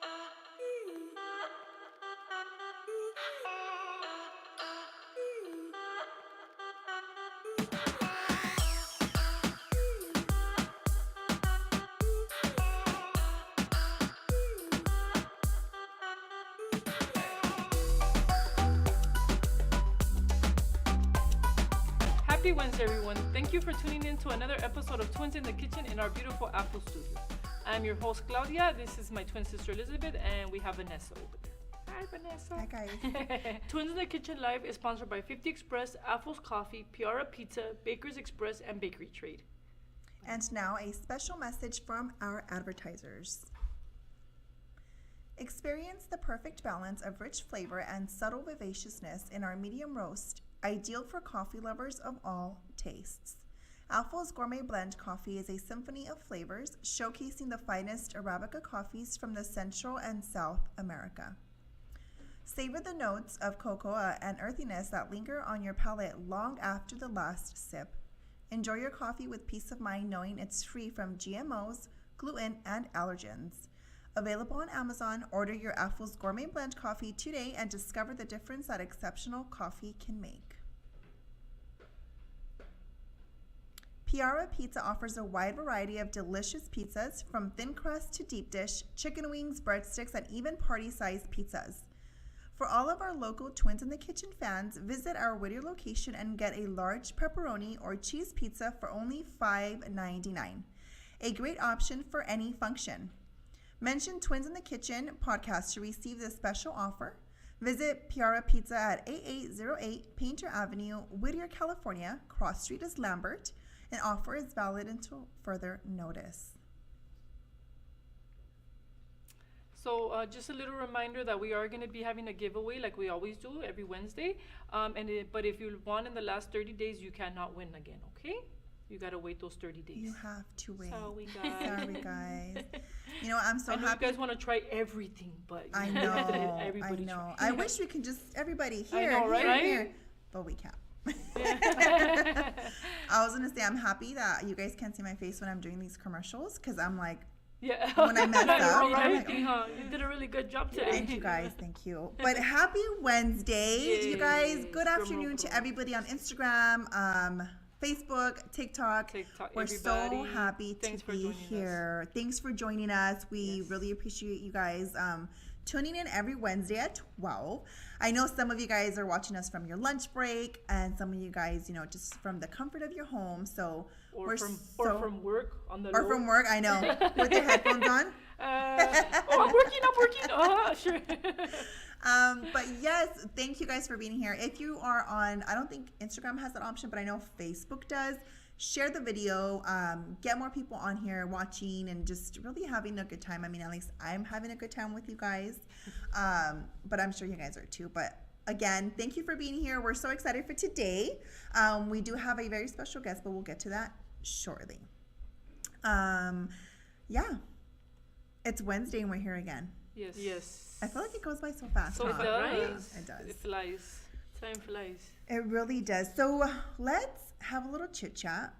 Happy Wednesday, everyone. Thank you for tuning in to another episode of Twins in the Kitchen in our beautiful Apple studio. I'm your host, Claudia. This is my twin sister, Elizabeth, and we have Vanessa over there. Hi, Vanessa. Hi, guys. Twins in the Kitchen Live is sponsored by 50 Express, Apple's Coffee, Piara Pizza, Baker's Express, and Bakery Trade. And now a special message from our advertisers. Experience the perfect balance of rich flavor and subtle vivaciousness in our medium roast, ideal for coffee lovers of all tastes. Alpha's Gourmet Blend Coffee is a symphony of flavors showcasing the finest Arabica coffees from the Central and South America. Savor the notes of cocoa and earthiness that linger on your palate long after the last sip. Enjoy your coffee with peace of mind knowing it's free from GMOs, gluten, and allergens. Available on Amazon, order your Alpha's Gourmet Blend Coffee today and discover the difference that exceptional coffee can make. Piara Pizza offers a wide variety of delicious pizzas, from thin crust to deep dish, chicken wings, breadsticks, and even party-sized pizzas. For all of our local Twins in the Kitchen fans, visit our Whittier location and get a large pepperoni or cheese pizza for only $5.99. A great option for any function. Mention Twins in the Kitchen podcast to receive this special offer. Visit Piara Pizza at 8808 Painter Avenue, Whittier, California. Cross Street is Lambert. An offer is valid until further notice. So just a little reminder that we are going to be having a giveaway like we always do every Wednesday. But if you won in the last 30 days, you cannot win again, okay? You got to wait those 30 days. You have to wait. Sorry, guys. Sorry, guys. You know, I'm so happy. happy. You guys want to try everything, but I know. everybody I know. try. I wish we could just, everybody here, I know, right? here, but we can't. I was gonna say I'm happy that you guys can't see my face when I'm doing these commercials because I'm like, yeah, when I messed up, I'm like, you did a really good job today. Thank you guys, thank you. But happy Wednesday, you guys. Good afternoon to everybody on Instagram, Facebook, TikTok. We're everybody. So happy to be here. Thanks for joining us. We really appreciate you guys tuning in every Wednesday at 12. I know some of you guys are watching us from your lunch break, and some of you guys, you know, just from the comfort of your home. So or from work on the or low. From work, I know, with the headphones on. I'm working. Oh, sure. But yes, thank you guys for being here. If you are on, I don't think Instagram has that option, but I know Facebook does. Share the video, get more people on here watching and just really having a good time. I mean, at least I'm having a good time with you guys, but I'm sure you guys are too. But again, thank you for being here. We're so excited for today. We do have a very special guest, but we'll get to that shortly. Yeah, it's Wednesday and we're here again. Yes. I feel like it goes by so fast. So huh? it does. It does. It flies. Time flies. It really does. So let's have a little chit chat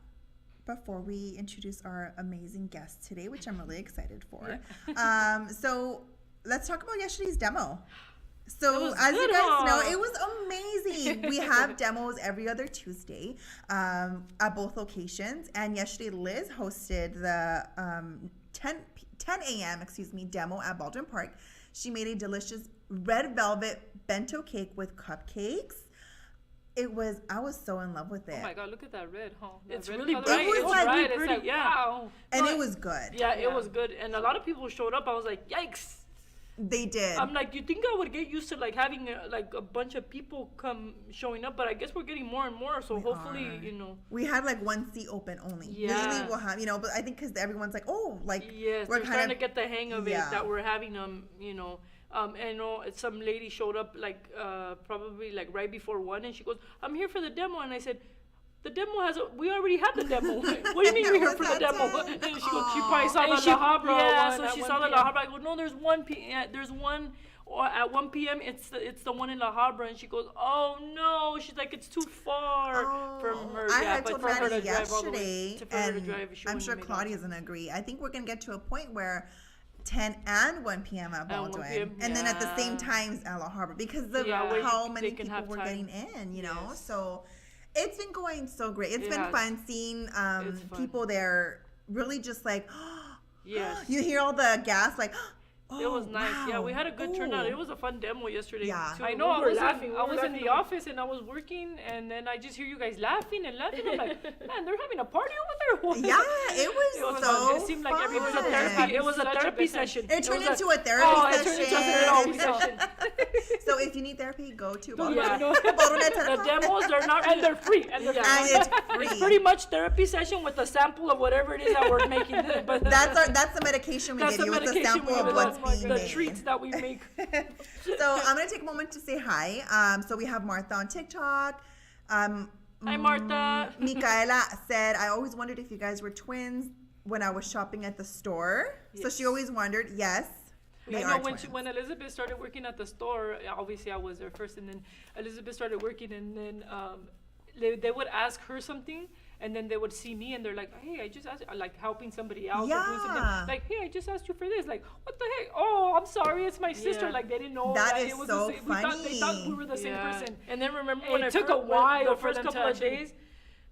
before we introduce our amazing guest today, which I'm really excited for. Yeah. So let's talk about yesterday's demo. So as you guys know, it was amazing. We have demos every other Tuesday at both locations. And yesterday Liz hosted the 10 a.m. demo at Baldwin Park. She made a delicious red velvet bento cake with cupcakes. I was so in love with it. Oh my God, look at that red, huh? It's red really color. bright. It was It's like, pretty, yeah. Wow. And it was good. Yeah, it was good. And a lot of people showed up. I was like, yikes. They did. I'm like, you think I would get used to like having a bunch of people come showing up, but I guess we're getting more and more. So hopefully, you know. We had like one seat open only. Yeah. Usually we'll have, you know, but I think because everyone's like, oh, like yes, we're trying to get the hang of it that we're having them, you know. And you know, some lady showed up like probably like right before 1, and she goes, "I'm here for the demo," and I said, "The demo we already had the demo. What do you mean you're here for the demo?" And she goes, she probably saw the La Habra. Yeah, so she saw the La Habra. I go, "No, there's one. There's one." Or at 1 p.m. it's the one in La Habra, and she goes, "Oh no!" She's like, "It's too far from her." I had told Maddie yesterday, and I'm sure Claudia's Claudia's gonna agree. I think we're gonna get to a point where 10 and 1 p.m. at And 1 Baldwin. p.m., And then at the same times at La Habra because of how many people were getting in, you know? So it's been going so great. It's been fun seeing people there really just like, you hear all the gas like, it was nice. Wow. Yeah, we had a good turnout. It was a fun demo yesterday. Yeah. I know. I was in the office and I was working, and then I just hear you guys laughing and laughing. I'm like, man, they're having a party over there. Yeah, it was so It seemed like fun. everybody was a therapy. It was a therapy session. It turned into a therapy session. So if you need therapy, go to The demos, they're not, and they're free. And it's free. It's pretty much therapy session with a sample of whatever it is that we're making. But that's the medication we give you with a sample of what's being the made. treats that we make. So I'm gonna take a moment to say hi. So we have Martha on TikTok. Hi, Martha. Micaela said, I always wondered if you guys were twins when I was shopping at the store. Yes. So she always wondered. Yes. I know when Elizabeth started working at the store, obviously I was there first, and then Elizabeth started working, and then they would ask her something, and then they would see me, and they're like, hey, I just asked, like helping somebody else, or doing something. Like, hey, I just asked you for this. Like, what the heck? Oh, I'm sorry, it's my sister. Like, they didn't know that it was so the same. funny. They thought we were the same person. And then remember when it took a while the for first them couple to of days,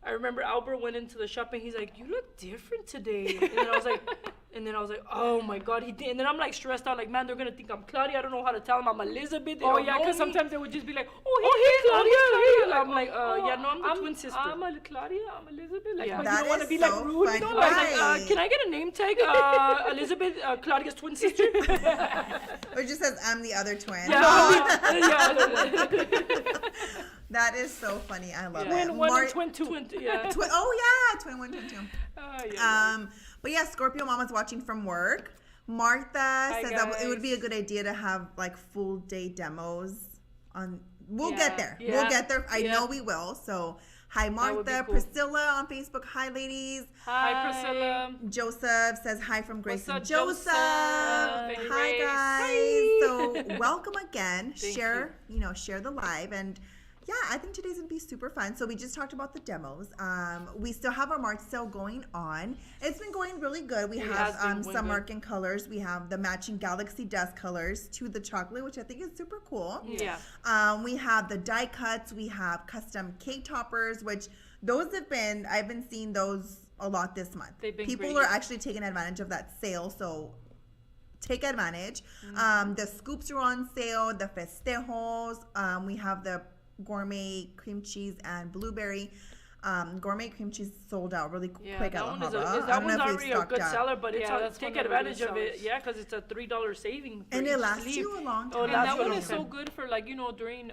I remember Albert went into the shop and he's like, you look different today. And then I was like, oh my God, he did. And then I'm like stressed out, like, man, they're going to think I'm Claudia. I don't know how to tell them I'm Elizabeth. Oh, yeah, because sometimes they would just be like, hey, Claudia. I'm like, no, I'm the twin sister. I'm Claudia, I'm Elizabeth. Like, yeah. you don't want to be like rude. Funny. You know? I was like, can I get a name tag? Elizabeth, Claudia's twin sister. Or it just says, I'm the other twin. That is so funny. I love it. Twin one and twin two. Twin 1, twin 2. But yeah, Scorpio Mama's watching from work. Martha says that it would be a good idea to have like full day demos on. We'll get there. Yeah. We'll get there. I know we will. So hi, Martha. Cool. Priscilla on Facebook. Hi, ladies. Hi, Priscilla. Joseph says hi from Grace and Joseph. Hi, guys. Hi. So welcome again. Share the live. And yeah, I think today's gonna be super fun. So we just talked about the demos. We still have our March sale going on. It's been going really good. We have some Merkin colors. We have the matching Galaxy Dust colors to the chocolate, which I think is super cool. Yeah. We have the die cuts. We have custom cake toppers, which I've been seeing those a lot this month. People are actually taking advantage of that sale. So take advantage. The scoops are on sale. The festejos. We have the gourmet cream cheese and blueberry. Gourmet cream cheese sold out really quick at La Habra. That one's already a good seller, but take advantage of it. Yeah, because it's a $3 saving. And it lasts you a long time. And that one is so good for during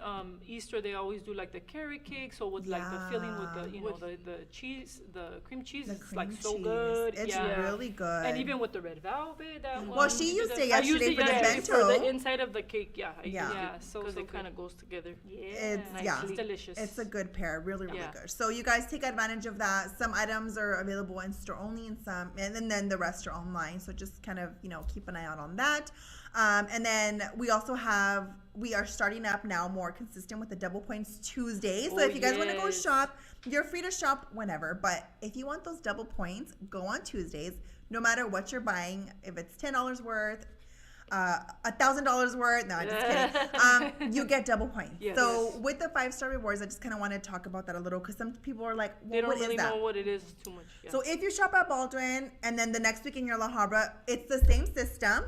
Easter they always do like the carrot cake. So with like the filling with the cheese, the cream cheese is like so good. It's really good. And even with the red velvet. Well, she used it yesterday for the bento. For the inside of the cake. Yeah. So it kind of goes together. Yeah. It's delicious. It's a good pair. Really good. So you guys take advantage of that. Some items are available in store only, and then the rest are online. So just kind of keep an eye out on that. And then we are starting up now more consistent with the Double Points Tuesday. So if you guys want to go shop, you're free to shop whenever. But if you want those double points, go on Tuesdays. No matter what you're buying, if it's $10 worth, $1,000 worth. No, I'm just kidding. You get double points. Yes. So with the 5-star rewards, I just kind of want to talk about that a little because some people are like, well, they don't really know what it is too much. Yeah. So if you shop at Baldwin and then the next week in your La Habra, it's the same system,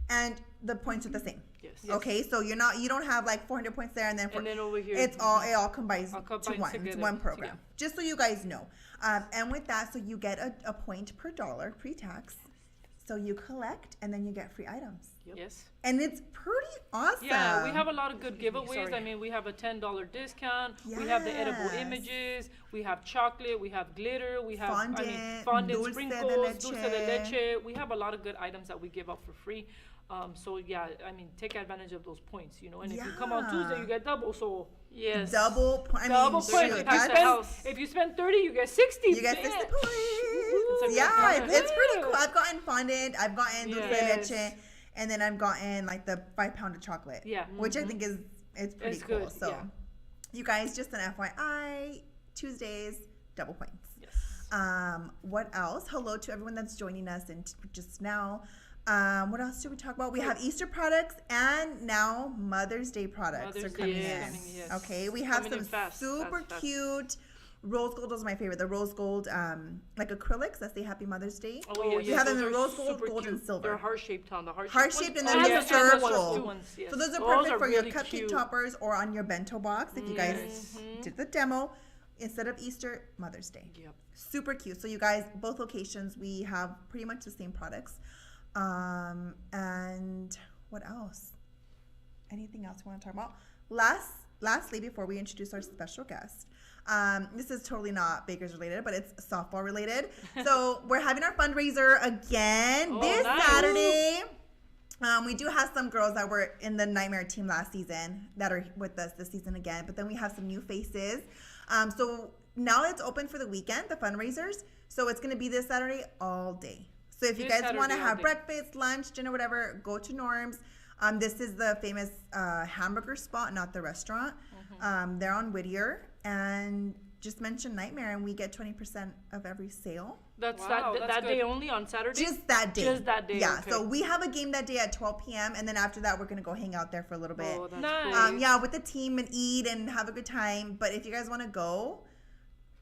and the points are the same. Yes. Okay, so you don't have like 400 points there and then over here it all combines to one. Together, it's one program. Just so you guys know. And with that, so you get a point per dollar pre-tax. So you collect and then you get free items. Yep. Yes. And it's pretty awesome. Yeah, we have a lot of good giveaways. I mean, we have a $10 discount. Yes. We have the edible images. We have chocolate. We have glitter. We have fondant sprinkles, dulce de leche. We have a lot of good items that we give out for free. So yeah, I mean, take advantage of those points, and if you come on Tuesday, you get double. So yes, double points. If you spend 30, you get 60. You get 60 points. It's pretty cool. I've gotten fondant. I've gotten dulce de leche, and then I've gotten like the 5-pound of chocolate. Yeah, which I think it's pretty cool. Good. So you guys, just an FYI, Tuesdays, double points. Yes. What else? Hello to everyone that's joining us and just now. What else did we talk about? We have Easter products and now Mother's Day products are coming in. Yes. Okay, we have Coming in some fast, super fast. cute rose gold is my favorite. The rose gold, like acrylics that say Happy Mother's Day. Oh, We have them those in are rose gold, super gold, and cute. silver. They're heart-shaped on the Heart-shaped and ones. then Oh, there's yeah, a and circle. the ones, yes. So those are Those perfect are for your really cupcake cute. toppers or on your bento box if you guys Mm-hmm. did the demo instead of Easter, Mother's Day. Yep. Super cute. So you guys, both locations, we have pretty much the same products. And what else? Anything else we want to talk about? Lastly, before we introduce our special guest, this is totally not Bakers related, but it's softball related. So we're having our fundraiser again this nice. Saturday. We do have some girls that were in the Nightmare team last season that are with us this season again, but then we have some new faces. So now it's open for the weekend, the fundraisers. So it's going to be this Saturday all day. So if you This guys want to Saturday all have day. breakfast, lunch, dinner, whatever, go to Norm's. This is the famous hamburger spot, not the restaurant. They're on Whittier. And just mention Nightmare and we get 20% of every sale. That's Wow, that that's day good. only on Saturday? Just that day. Just that day, Yeah. okay. So we have a game that day at 12 p.m. And then after that, we're going to go hang out there for a little bit. Oh, that's Nice. cool. Yeah, with the team and eat and have a good time. But if you guys want to go,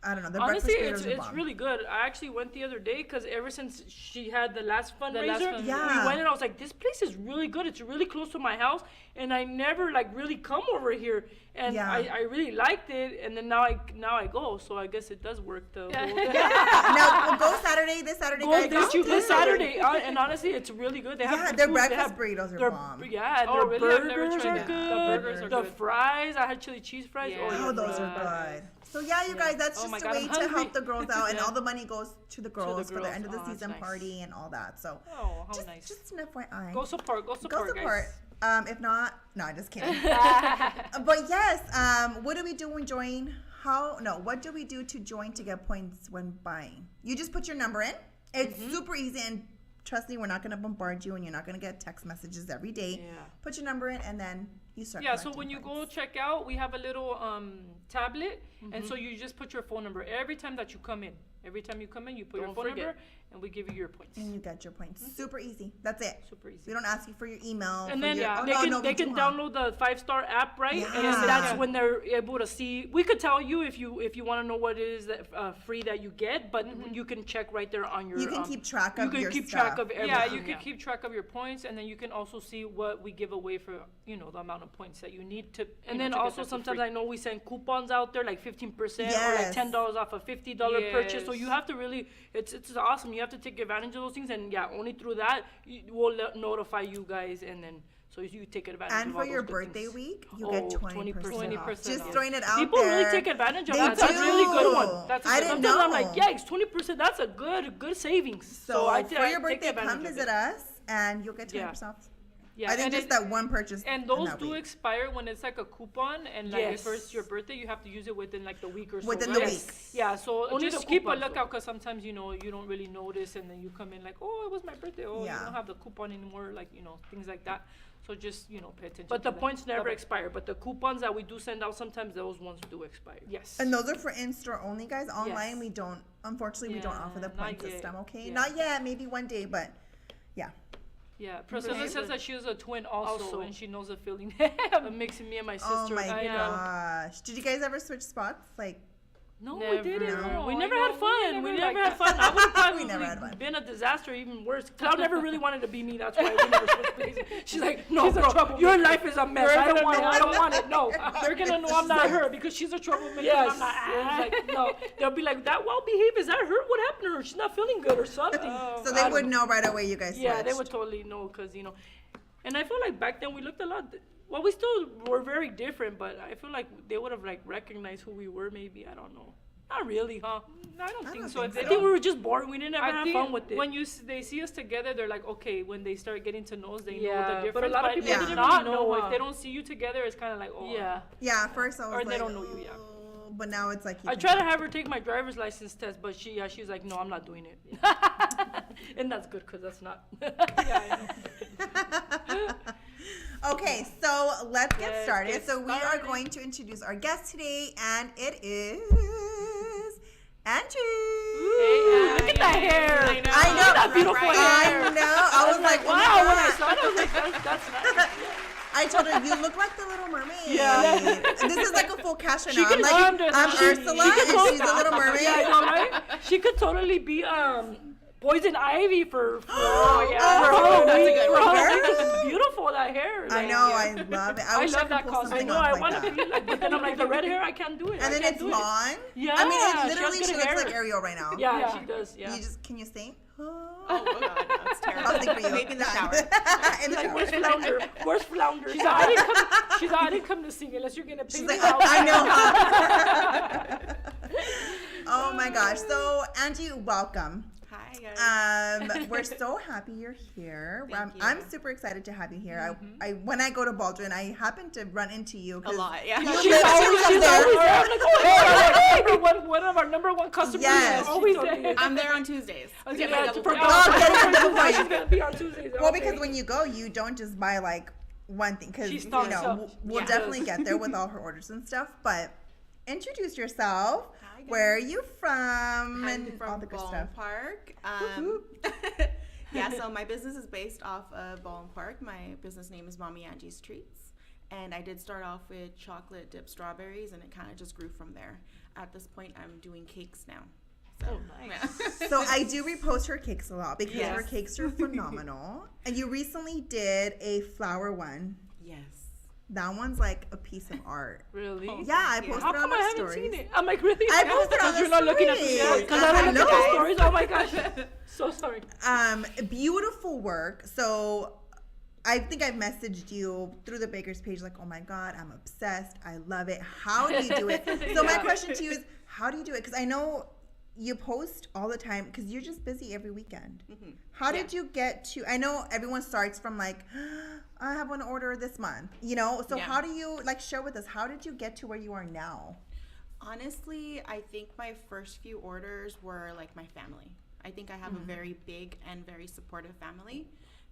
I don't know. The Honestly, breakfast burritos are it's bomb. really good. I actually went the other day because ever since she had the last fundraiser, fundraiser. Yeah. we went and I was like, this place is really good. It's really close to my house, and I never like really come over here, and Yeah. I really liked it. And then now I go, so I guess it does work. The whole Now we'll go Saturday. This Saturday, Go guys. this, Go this there. Saturday, and honestly, it's really good. They have Yeah, good their food. They breakfast have- burritos are their- bomb. Yeah, and Oh, their really? I've never burgers tried are that. good. The burgers are The good. fries, I had chili cheese fries. Yeah. Oh, Oh, those are fries. good. So yeah, you guys, that's Oh my just a God, way I'm to help hungry. the girls out, and Yeah. all the money goes to the girls for the girls. end of the Oh, that's season nice. party and all that. So Oh, how just, nice. just an FYI. Go support, Go support. guys. If not, no, just kidding. But yes, what do we do when join? What do we do to join to get points when buying? You just put your number in. It's super easy, and trust me, we're not going to bombard you, and you're not going to get text messages every day. Yeah. Put your number in, and then you start. Yeah, so collecting when you go points. check out, we have a little tablet, and so you just put your phone number every time that you come in. Every time you come in, you put your Don't phone forget. number, and we give you your points. And you get your points. Super easy. That's it. Super easy. We don't ask you for your email. And for then your, they can download the 5-star app, right? And Yeah. that's when they're able to see. We could tell you if you want to know what it is that free that you get, but you can check right there on your. You can keep track of You can your keep stuff. track of everything. Yeah, you can yeah. keep track of your points, and then you can also see what we give away for the amount of points that you need to. And then to get also that for sometimes free. I know we send coupons out there like 15% or Yes. like $10 off a $50 purchase. So Yes. you have to really, it's awesome. You have to take advantage of those things, and yeah, only through that we'll notify you guys, and then so you take advantage And of all for your those good birthday things. week, you Oh, get 20% 20% off. 20% Just off. throwing it out People there. really take advantage of They that. That's a really good do. one. That's a I good didn't Sometimes I'm know. like, yeah, it's 20%. That's a good savings. So, I for I your take birthday, advantage come of visit it. us, and you'll get 20% off. Yeah, I think and just that one purchase. and in those that do week. expire when it's like a coupon, and like Yes. Yes. if it's your birthday, you have to use it within like the week or so. Within right? the week. Yeah, so Only just the keep a coupons, lookout because sometimes you don't really notice, and then you come in like, oh, it was my birthday. Oh, Yeah. you don't have the coupon anymore, like things like that. So just pay attention. But to the that. points never Okay. expire. But the coupons that we do send out sometimes, those ones do expire. Yes. And those are for in-store only, guys. Online, Yes. we don't. Unfortunately, we don't Yeah, offer the not point yet. system. Okay, Yeah. not yet. Maybe one day, but yeah. Yeah, Priscilla Okay. says that she was a twin also, and she knows the feeling of mixing me and my sister. Oh my I know. gosh! Did you guys ever switch spots? Like, No, Never. we didn't. No. We I never know, had fun. we We never never like had fun. I would have probably We never had fun. been a disaster, even worse. Cloud never really wanted to be me. That's why we never switched places. She's like, no, She's a bro, troublemaker. your life is a mess. You're I don't gonna want it. know I don't want it. No, They're gonna know I'm not her because she's a troublemaker. Yes. And I'm not. It's like, no. They'll be like, that well behaved. Is that her? What happened to her? She's not feeling good or something. so they would know right away you guys. Yeah, they switched. would totally know because, and I feel like back then we looked a lot. Well, we still were very different, but I feel like they would have like recognized who we were. Maybe I don't know. Not really, huh? I don't I think don't so. think If I they think don't- we were just bored. We didn't ever have fun with it. when they see us together, they're like, okay. When they start getting to know us, they know Yeah, the but a difference. lot of people Yeah. did did not not know. huh? If they don't see you together, it's kind of like, oh. Yeah. Yeah, at first I was Or like, they don't know you, yeah. "Oh," but now it's like you I can tried to tell. have her take my driver's license test, but she's like, no, I'm not doing it. And that's good because that's not. Yeah, I know. Okay, so let's get Let's started. get So we are started. going to introduce our guest today, and it is Angie. Hey, look at that hair. I know. That beautiful hair. I know. I was like, wow. When I saw it, I was like, that's nice. I told her, you look like the Little Mermaid. Yeah. This is like a full cast right She now. I'm could- like, I'm she- Ursula, and she's the Little Mermaid. Yeah, I know, right? She could totally be Poison Ivy for Oh, that's Halloween. a good For one. Halloween, 'cause it's beautiful, that hair. I Like, know, yeah. I love it. I I wish I love could that pull costume. I something know, off I like want to that. be like, but then I'm like, the red hair, I can't do it. And then I can't it's do it. long. Yeah. I mean, she it has literally, good she looks hair. like Ariel right now. Yeah, she does. Yeah. Can you sing? Oh God, no, it's terrible. I'll sing for you. Maybe in the shower. In the Like, shower. where's Flounder? Where's Flounder? She's like, I didn't come to sing unless you're gonna pay She's me like, out. I know. Oh my gosh. So, Angie, welcome. Hi guys. We're so happy you're here. Thank you. I'm super excited to have you here. I when I go to Baldwin, I happen to run into you. A lot, yeah. You She's live always there. there. I'm like, oh, hey, one of our number one customers. Yes. Is always there. I'm there on Tuesdays. Yeah, my to double forget- pay. Oh, getting the double pay. She's gonna be on Tuesdays. Well, okay. because when you go, you don't just buy like one thing, because She you stocks know up. we'll Yeah. definitely get there with all her orders and stuff. But introduce yourself. Hi, guys. Where are you from? I'm And all from the good Ballin stuff. Park. Whoop, Yeah, so my business is based off of Ballin Park. My business name is Mommy Angie's Treats. And I did start off with chocolate dipped strawberries, and it kind of just grew from there. At this point, I'm doing cakes now. So, Oh, nice. yeah. So I do repost her cakes a lot because Yes. her cakes are phenomenal. And you recently did a flower one. Yes. That one's like a piece of art. Really? Oh, Yeah, I thank you. posted How it on come I my haven't stories. seen it? I'm like, really? I posted on Because the you're not looking at the stories. stories. Because I I don't look at the know. stories. Oh my gosh. So sorry. Beautiful work. So I think I've messaged you through the baker's page like, oh my God, I'm obsessed. I love it. How do you do it? So my Yeah. question to you is, how do you do it? Because I know you post all the time because you're just busy every weekend. How did you get to, I know everyone starts from like, I have one order this month, you know? So Yeah. how do you, like, share with us, how did you get to where you are now? Honestly, I think my first few orders were like my family. I think I have a very big and very supportive family.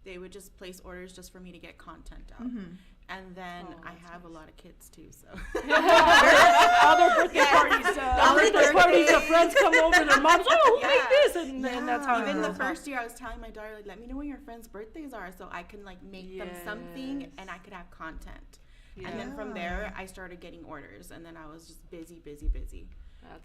They would just place orders just for me to get content out. And then I have a lot of kids too, so. All their birthday parties. All Birthday their parties, the birthdays. friends come over, their moms, oh, Yeah. make this. And then that's how Even it the goes. first year, I was telling my daughter, like, let me know when your friends' birthdays are so I can, like, make them something Yes. and I could have content. Yeah. And then from there, I started getting orders. And then I was just busy. That's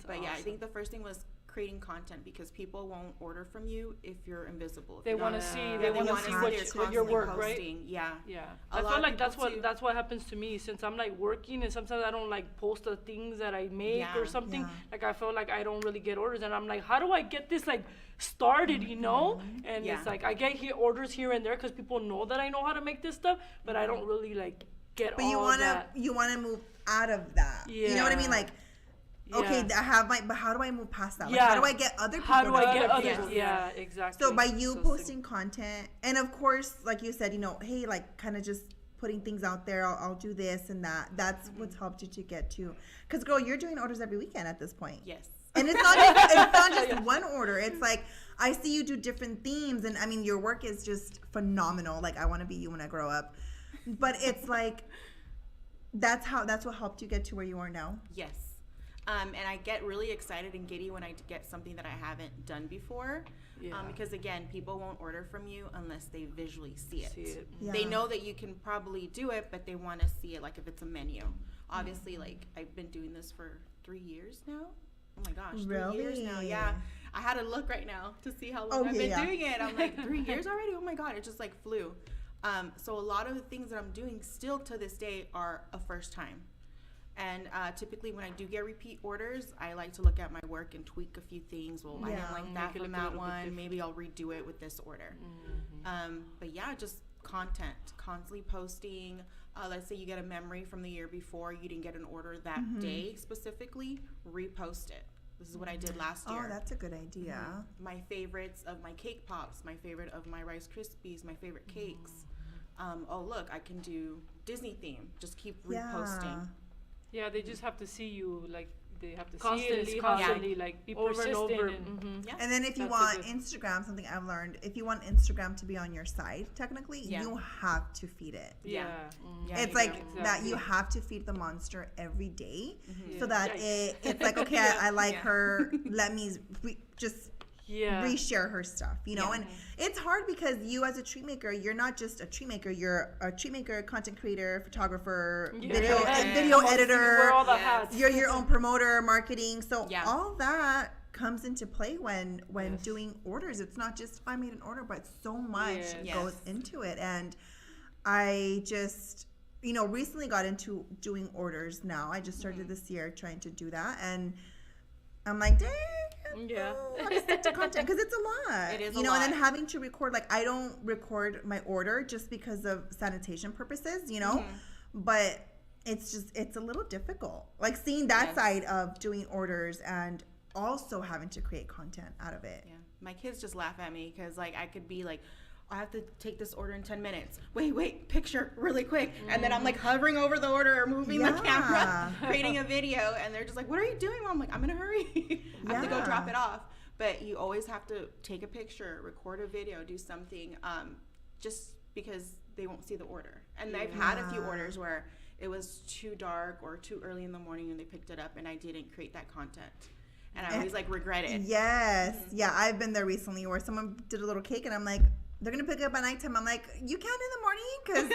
But awesome. yeah, I think the first thing was creating content because people won't order from you if you're invisible. If They you're want to not- see, yeah, they want to wanna see see what you're your constantly work, right? posting. Yeah. Yeah, A I lot feel of like that's people, too. what happens to me since I'm like working and sometimes I don't like post the things that I make Yeah. or something. Yeah. Like I feel like I don't really get orders and I'm like, how do I get this like started, you know? And Yeah. it's like I get orders here and there because people know that I know how to make this stuff, but I don't really like get But all that. you wanna move out of that. You know what I mean? Yeah. Like, okay, Yeah. I have my, but how do I move past that? Like, Yeah. how do I get other people How do to I get order others? people? Yeah, exactly. So by you So posting content, and of course, like you said, you know, hey, like kind of just putting things out there. I'll do this and that. That's what's helped you to get to. Because girl, you're doing orders every weekend at this point. Yes. And it's not just one order. It's like I see you do different themes, and I mean your work is just phenomenal. Like I want to be you when I grow up. But it's like that's what helped you get to where you are now. Yes. And I get really excited and giddy when I get something that I haven't done before. Yeah. Because again, people won't order from you unless they visually see it. Yeah. They know that you can probably do it, but they want to see it like if it's a menu. Obviously, like I've been doing this for 3 years now. Oh my gosh, 3 years now. Really? Yeah. I had to look right now to see how long Oh, I've yeah, been yeah. doing it. I'm like, 3 years already? Oh my God, it just like flew. So a lot of the things that I'm doing still to this day are a first time. And typically when I do get repeat orders, I like to look at my work and tweak a few things. Well, I Yeah. didn't like Make that it from look a that little bit one. different. Maybe I'll redo it with this order. But yeah, just content, constantly posting. Let's say you get a memory from the year before, you didn't get an order that day specifically, repost it. This is what I did last year. Oh, that's a good idea. My favorites of my cake pops, my favorite of my Rice Krispies, my favorite cakes. Oh, look, I can do Disney theme. Just keep reposting. Yeah, they just have to see you, like, they have to Constantly, see it huh? constantly, like, be Over and persistent. over. And, Yeah. And then if you That's a want good- Instagram, something I've learned, if you want Instagram to be on your side, technically, Yeah. you have to feed it. Yeah. Yeah, It's you like do. that you have to feed the monster every day so Yeah. that Yikes. it's like, okay, I like Yeah. her. Let me just reshare her stuff, you know. And it's hard because you as a treat maker, you're not just a treat maker, you're a treat maker, content creator, photographer, video editor, wear all the hats. you're your own promoter, marketing, so all that comes into play when doing orders. It's not just I made an order, but so much goes into it. And I just recently got into doing orders now. I just started this year trying to do that, and I'm like, dang, how to stick to content, because it's a lot. It is a lot. And then having to record, like, I don't record my order just because of sanitation purposes, but it's a little difficult, like seeing that side of doing orders and also having to create content out of it. My kids just laugh at me because like I could be like, I have to take this order in 10 minutes. Wait, picture really quick. And then I'm like hovering over the order or moving the camera, creating a video. And they're just like, what are you doing, Mom? I'm like, I'm in a hurry. I have to go drop it off. But you always have to take a picture, record a video, do something, just because they won't see the order. And I've had a few orders where it was too dark or too early in the morning and they picked it up and I didn't create that content. And I always like regret it. Yes. Yeah, I've been there recently where someone did a little cake and I'm like, they're going to pick it up at nighttime. I'm like, you can in the morning? Because,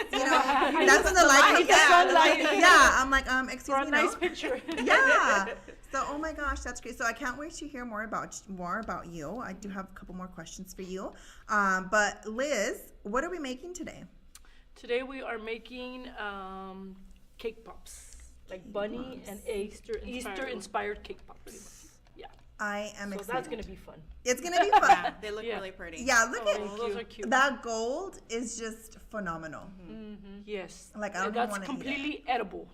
that's when the light comes out. Yeah, I'm like, excuse me, a nice picture. Yeah. So, oh my gosh, that's great. So I can't wait to hear more about you. I do have a couple more questions for you. But Liz, what are we making today? Today we are making cake pops, like bunny and Easter-inspired cake pops. I am excited. So that's going to be fun. It's going to be fun. Yeah, they look really pretty. Yeah, look at those are cute. that gold is just phenomenal. Yes. Like, I don't want to eat it. That's completely edible.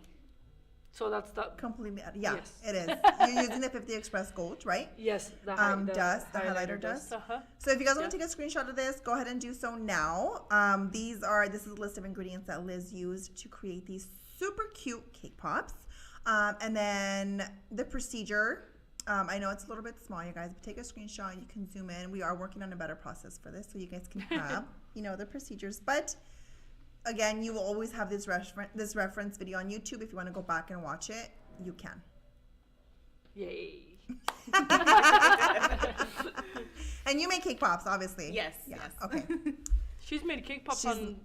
So that's the... Completely, yeah, Yes. it is. You're using the 50 Express Gold, right? Yes. The highlighter dust. So if you guys want to take a screenshot of this, go ahead and do so now. This is a list of ingredients that Liz used to create these super cute cake pops. And then the procedure... I know it's a little bit small, you guys, but take a screenshot. You can zoom in. We are working on a better process for this, so you guys can have, the procedures. But again, you will always have this reference video on YouTube. If you want to go back and watch it, you can. Yay! And you make cake pops, obviously. Yes. Yeah. Yes. Okay. She's made cake pops on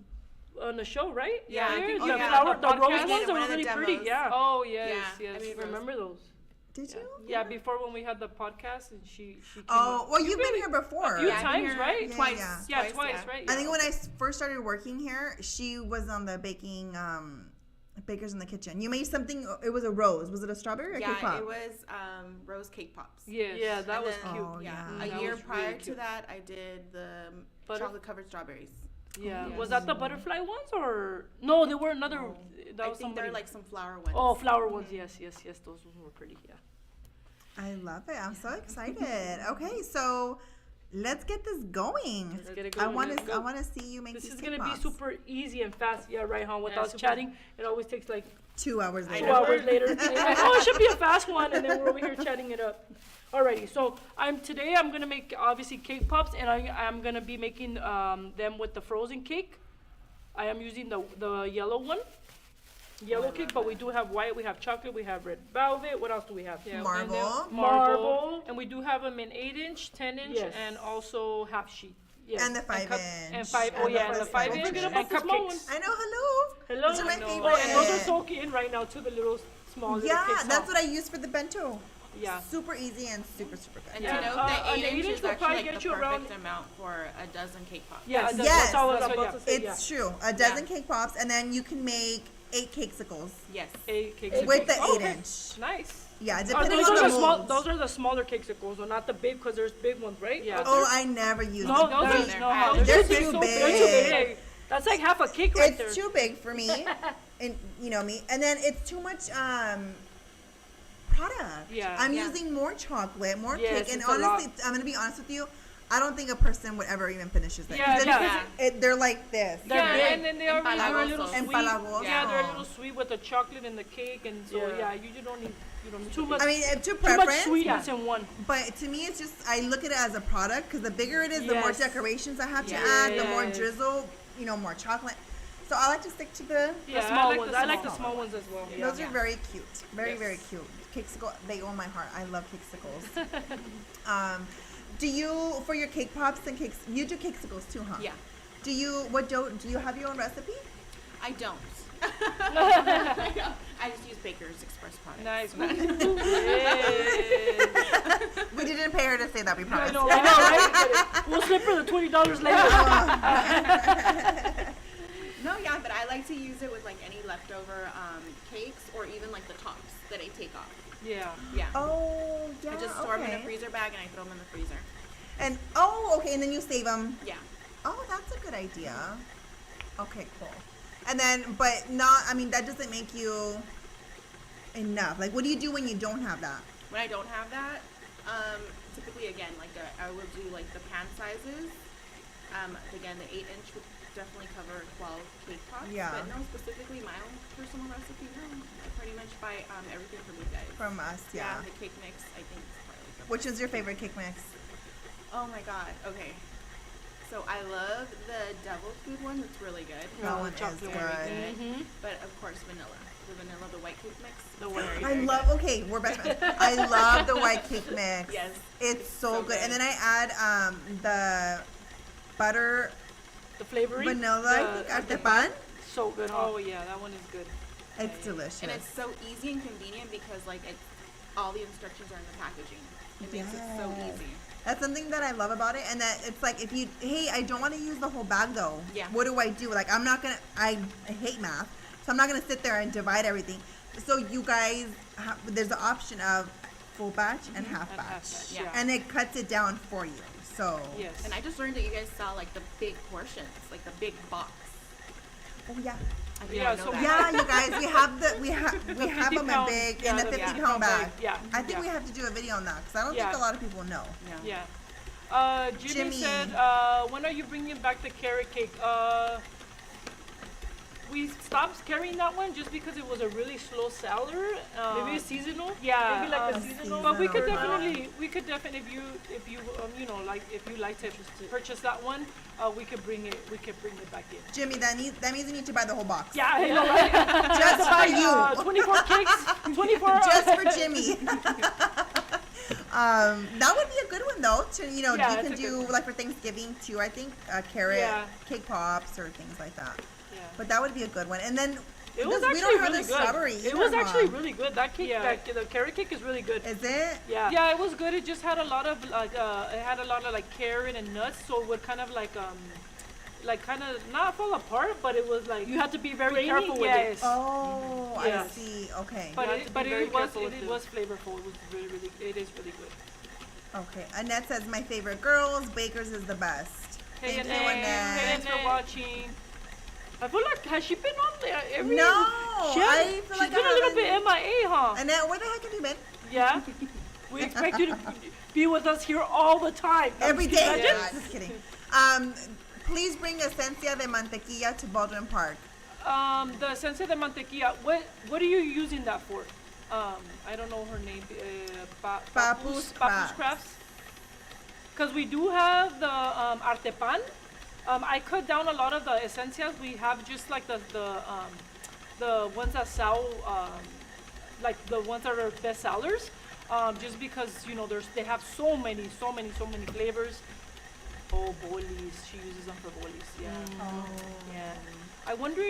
the show, right? Yeah. The rose ones are really pretty. Yeah. Oh yes. Remember those? Did you? Yeah, before when we had the podcast and she came well, you've been here before. A few times, right? Twice. Yeah, twice, right? I think when I first started working here, she was on the baking, Bakers in the Kitchen. You made something, it was a rose. Was it a strawberry or cake pop? Yeah, it was rose cake pops. Yes. Yeah, that was cute. A year prior to that, I did the chocolate-covered strawberries. Yeah. Was that the butterfly ones or no? There were another. No. That was I think they're like some flower ones. Oh, flower ones. Yes. Those ones were pretty. Yeah. I love it. I'm so excited. Okay, so let's get this going. Let's get it going. I want to see you make this these is cake gonna pops. be super easy and fast. Yeah, right, huh? Without chatting, it always takes like 2 hours later. 2 hours later. It should be a fast one, and then we're over here chatting it up. Alrighty, so today I'm gonna make obviously cake pops, and I'm gonna be making them with the frozen cake. I am using the yellow one. Yellow cake, but we do have white, we have chocolate, we have red velvet. What else do we have? Yeah, marble. Marble. And we do have them in 8-inch, 10-inch, and also half sheet. Yes. And the 5-inch. And 5-inch. And cupcakes. I know, hello. Those are my favorite. Oh, and those are soaking in right now too, the little small little cakes. Yeah, that's what I use for the bento. Yeah. Super easy and super, super good. And you know, the 8-inch is actually like the perfect amount for a dozen cake pops. Yes. It's true. A dozen cake pops, and then you can make 8 cakesicles. Yes. 8 cakesicles. With the 8-inch. Nice. Yeah, depending on the mold. Those are the smaller cakesicles, or not the big, because there's big ones, right? Yeah. Oh, I never use them. They're too big. That's like half a cake right there. It's too big for me, and you know me. And then it's too much product. Yeah. I'm using more chocolate, more cake, and honestly, I'm gonna be honest with you. I don't think a person would ever even finish this. They're like this. They're big. And then they're a little sweet. Empalagosos. Yeah, they're a little sweet with the chocolate and the cake, and so you don't need too much. I mean, to too preference. much sweetness in one. But to me, it's just I look at it as a product because the bigger it is, the more decorations I have to add, the more drizzle, more chocolate. So I like to stick to the small ones. I like the small ones as well. Those are very cute. Very, very cute. Cakesicle, they own my heart. I love cakesicles. Do you, for your cake pops and cakes, you do cakesicles too, huh? Yeah. Do you have your own recipe? I don't. I just use Baker's Express products. Nice. We didn't pay her to say that, we promise. I know, right? We'll slip for the $20 later. No, yeah, but I like to use it with like any leftover cakes or even like the tops that I take off. Yeah. Yeah. Oh, yeah. I just store them in a okay. freezer bag and I throw them in the freezer. And okay, and then you save them. Yeah. Oh, that's a good idea. Okay, cool. And then, but not. I mean, that doesn't make you enough. Like, what do you do when you don't have that? When I don't have that, typically again, like I will do like the pan sizes. Again, the 8-inch would definitely cover 12 cake pops. Yeah. But no, specifically my own personal recipe. No, I pretty much buy everything from you guys. From us, yeah. The cake mix, I think, is probably the Which best. is your favorite cake mix? Oh my god. Okay. So I love the devil food one. That's really good. That one is chocolate good. Mm-hmm. But of course, vanilla. The vanilla, the white cake mix. The white very, cake. I very love. good. Okay, we're best friends. I love the white cake mix. Yes. It's so good. good. And then I add the butter The flavoring. vanilla. I think artepan. So good. Oh yeah, that one is good. It's delicious. And it's so easy and convenient because like all the instructions are in the packaging. It makes it so Yes. easy. That's something that I love about it, and that it's like hey, I don't want to use the whole bag though. Yeah. What do I do? Like I hate math, so I'm not gonna sit there and divide everything. So you guys, there's the option of full batch and half And batch, half batch, Yeah. and it cuts it down for you. So Yes. And I just learned that you guys sell like the big portions, like the big box. oh yeah, I did Yeah, not know so that. yeah, you guys, we have The them 50 in pound, big yeah, in the the 50 50 pound bag. Yeah. I think yeah. we have to do a video on that because I don't Yeah. think a lot of people know. Yeah. Yeah. Jimmy Jimmy. said, when are you bringing back the carrot cake? We stopped carrying that one just because it was a really slow seller. Maybe seasonal. Yeah, Maybe like a seasonal. seasonal. but we could Seasonal. definitely, if you like if you like to purchase that one, we could bring it back in. Jimmy, that means you need to buy the whole box. Yeah, I know, right? Just for you. 24 cakes, 24. Just for Jimmy. That would be a good one though. To Yeah, you it's can a good do one. like for Thanksgiving too. I think carrot Yeah. cake pops or things like that. Yeah. But that would be a good one. And then It was we actually don't have really the good. strawberry. It either, was huh? actually really good. That cake, Yeah. the carrot cake is really good. Is it? Yeah. Yeah, it was good. It just had a lot of like carrot and nuts, so it would kind of kind of not fall apart, but it was like You had to be very grainy, careful with yes. it. Oh, I Yes. see. Okay. But You have to be it very was careful with it it. was flavorful. It was really it is really good. Okay. Annette says my favorite girls. Baker's is the best. Hey Thank you, Annette, Annette. thanks for watching. I feel like has she been on there every? No, she has, I feel she's like been I a little haven't- bit MIA, huh? Annette, where the heck have you been? Yeah. We expect you to be with us here all the time. Every Can you day. imagine? Nah, just kidding. Please bring Esencia de Mantequilla to Baldwin Park. The Esencia de Mantequilla. What are you using that for? I don't know her name. Papu's Crafts. Crafts. Because we do have the artepan. I cut down a lot of the esencias. We have just like the ones that sell, like the ones that are best sellers. Just because they have so many flavors. Oh, bolis. She uses them for bolis. Yeah. Oh. Yeah. I wonder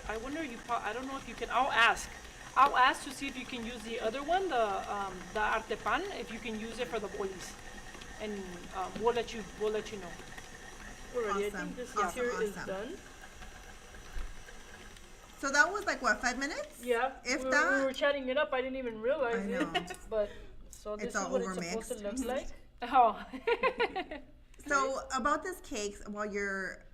I don't know if you can. I'll ask to see if you can use the other one, the artepan, if you can use it for the bolis, and we'll let you know. Already, I Awesome. think this Awesome, here is awesome. done. So that was like what, 5 minutes? Yeah. If we that- were chatting it up. I didn't even realize I know. it. But so this It's is all what it's supposed to overmixed. look like. Oh. So about this cakes,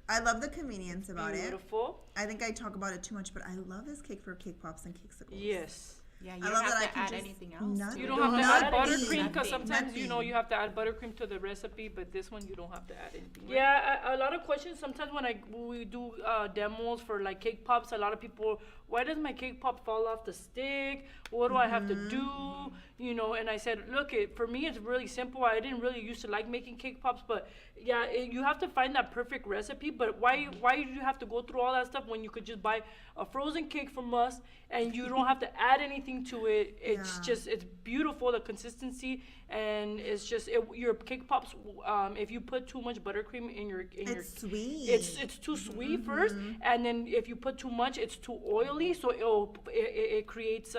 I love the convenience about it. Beautiful. I think I talk about it too much, but I love this cake for cake pops and cakesicles. Yes. Yeah, you I don't love have that I to can add just anything else. nut to You it. don't have to add Nothing. buttercream because sometimes Nothing. you have to add buttercream to the recipe, but this one you don't have to add anything. right? Yeah, a lot of questions. Sometimes when we do demos for like cake pops, a lot of people, why does my cake pop fall off the stick? What do I have to do? And I said, look, for me it's really simple. I didn't really used to like making cake pops, but yeah, you have to find that perfect recipe. But why do you have to go through all that stuff when you could just buy a frozen cake from us and you don't have to add anything anything to it. It's just, it's beautiful, the consistency, and it's just, your cake pops, if you put too much buttercream in your, It's sweet. it's too sweet first, and then if you put too much, it's too oily, so it creates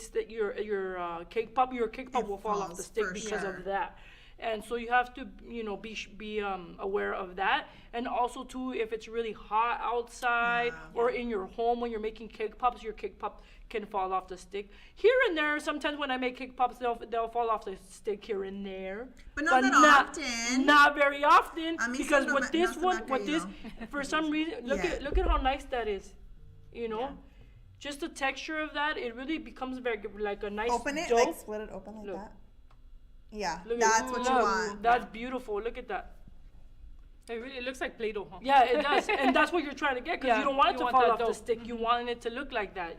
that your cake pop will fall off the stick because of that. And so you have to, be aware of that. And also too, if it's really hot outside or in your home when you're making cake pops, your cake pop can fall off the stick. Here and there, sometimes when I make cake pops, they'll fall off the stick here and there. But not that often. Not very often. Because with this one, for some reason, look at how nice that is. Just the texture of that, it really becomes very like a nice Open it, dough. like split it open like that. Yeah, that's what you want. That's beautiful. Look at that. It looks like Play-Doh, huh? Yeah, it does. And that's what you're trying to get, because you don't want it to fall off the dough. stick. You want it to look like that,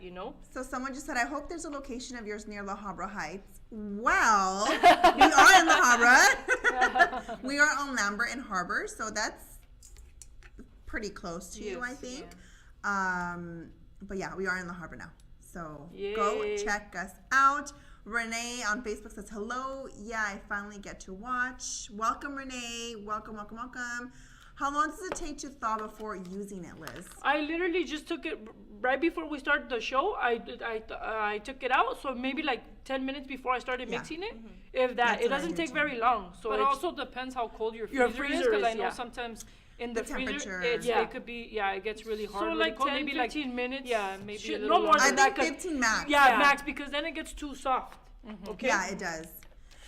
So someone just said, I hope there's a location of yours near La Habra Heights. Well, we are in La Habra. We are on Lambert and Harbor, so that's pretty close to you, I think. Yeah. But yeah, we are in La Habra now. So go check us out. Renee on Facebook says, hello. Yeah, I finally get to watch. Welcome, Renee. Welcome, welcome, welcome. How long does it take to thaw before using it, Liz? I literally just took it right before we started the show. I took it out, so maybe like 10 minutes before I started mixing it. If that, That's it what I doesn't do take too. very long. So But it it's, also depends how cold your Your freezer, freezer is, because is, I know yeah. sometimes in The the freezer, temperature. it could be, it gets really hard. so really like cold, 10, maybe 15 minutes. Yeah, maybe a Shit, little no more longer. I than think that. 15 max. Yeah, max, because then it gets too soft. Okay. Yeah, it does.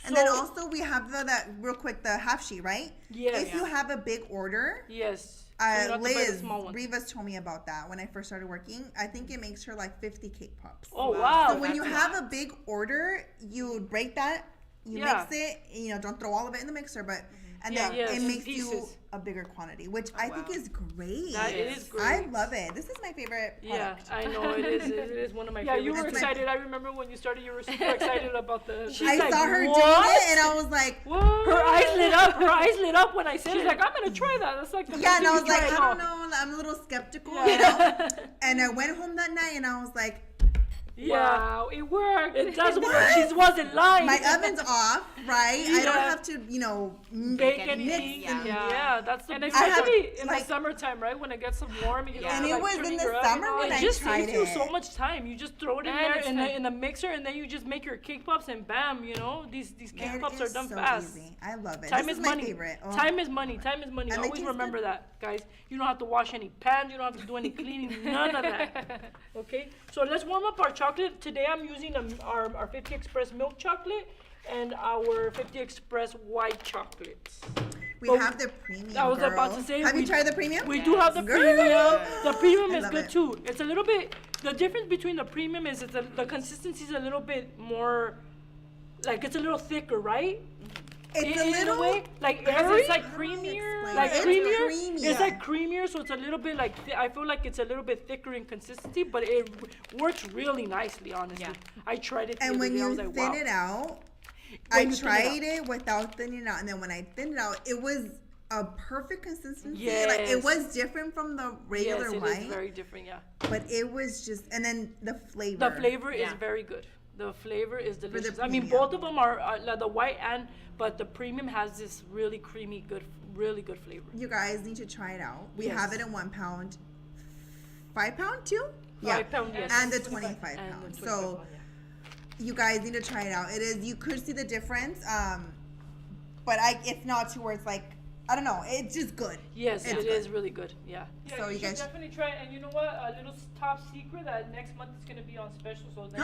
And then also we have that real quick, the half sheet, right? Yes. If you have a big order, Yes. So you don't have to buy the Liz, small one. Rivas told me about that when I first started working. I think it makes her like 50 cake pops. Oh wow. So when you have a big order, you break that, you mix it, don't throw all of it in the mixer, but and then it makes you a bigger quantity, which I think is great. That is great. I love it. This is my favorite product. Yeah, I know it is. It is one of my favorites. Yeah, you were That's excited. I remember when you started, you were super excited about the. I saw her doing "What?" it, and I was like, Her eyes lit up. Her eyes lit up when I said She's it. like, I'm gonna try that. That's like the yeah, first and I thing was you like, try. I don't know, I'm a little skeptical, And I went home that night, and I was like, Wow, it worked. It does work. She wasn't lying. my oven's off, right? I don't Yeah. have to, Bake mix anything. and Yeah, that's the And best. especially in like- the summertime, right? When it gets some warm, you And know, it like was turning in the your oven summer on. when It I just tried saves you it. so much time. You just throw it in And there it's in the mixer, and then you just make your cake pops, and bam, these cake It pops are is done so fast. easy. I love it. Time This is my money. favorite. Oh. Time is money. Time is money. And they Always taste remember good. that, guys. You don't have to wash any pans. You don't have to do any cleaning. None of that. Okay. So let's warm up our chocolate. Today I'm using our 50 Express milk chocolate and our 50 Express white chocolates. We But have the premium. I was about girl. to say, Have you we- tried the premium? We do have the Girl. premium. The premium I is love good it. too. It's a little bit. The difference between the premium is the consistency is a little bit more. Like it's a little thicker, right? It's a in little. a way, like Because airy, it's like How do I creamier. explain like it? It's creamier. creamy. It's like creamier, so it's a little bit like I feel like it's a little bit thicker in consistency, but it works really nicely. Honestly, I tried it. The And other when day, I you was like, thin wow. it out, When I you thin it tried it without thinning it out, and then when I thinned it out, it was a perfect consistency. Like it Yes. was different from the regular Yes, it white, is very different. Yeah, but it was just. And then the flavor. the flavor is Yeah. very good. The flavor is the delicious. I mean, premium. both of them are like the white but the premium has this really creamy, really good flavor. You guys need to try it out. We Yes. have it in 1 pound, 5 pound too. 5 pound, yes. And the 25 And pounds. the 25 So pound, yeah. you guys need to try it out. It is, you could see the difference, but it's not to where it's like, I don't know, it's just good. Yes, It's it good. is really good. Yeah. Yeah, So you you should guys- definitely try it. And you know what? A little top secret that next month is gonna be on special. So then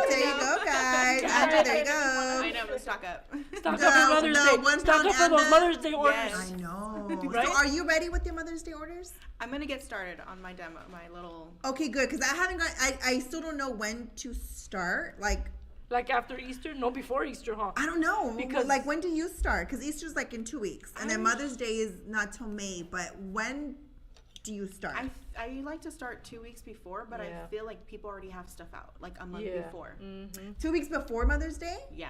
There you go, guys. Andrew, there you I go. know, but stock up. Stock The- up for Mother's the Day. 1 Stock pound up for and those the- Mother's Day orders. Yes. I know. Right? So are you ready with your Mother's Day orders? I'm gonna get started on my demo, my little. Okay, good, because I haven't got, I still don't know when to start. Like after Easter? No, before Easter, huh? I don't know. Because- Like, when do you start? Because Easter's like in 2 weeks. And then Mother's Day is not till May. But when do you start? I like to start 2 weeks before, but Yeah. I feel like people already have stuff out like a month Yeah. before. 2 weeks before Mother's Day? Yeah.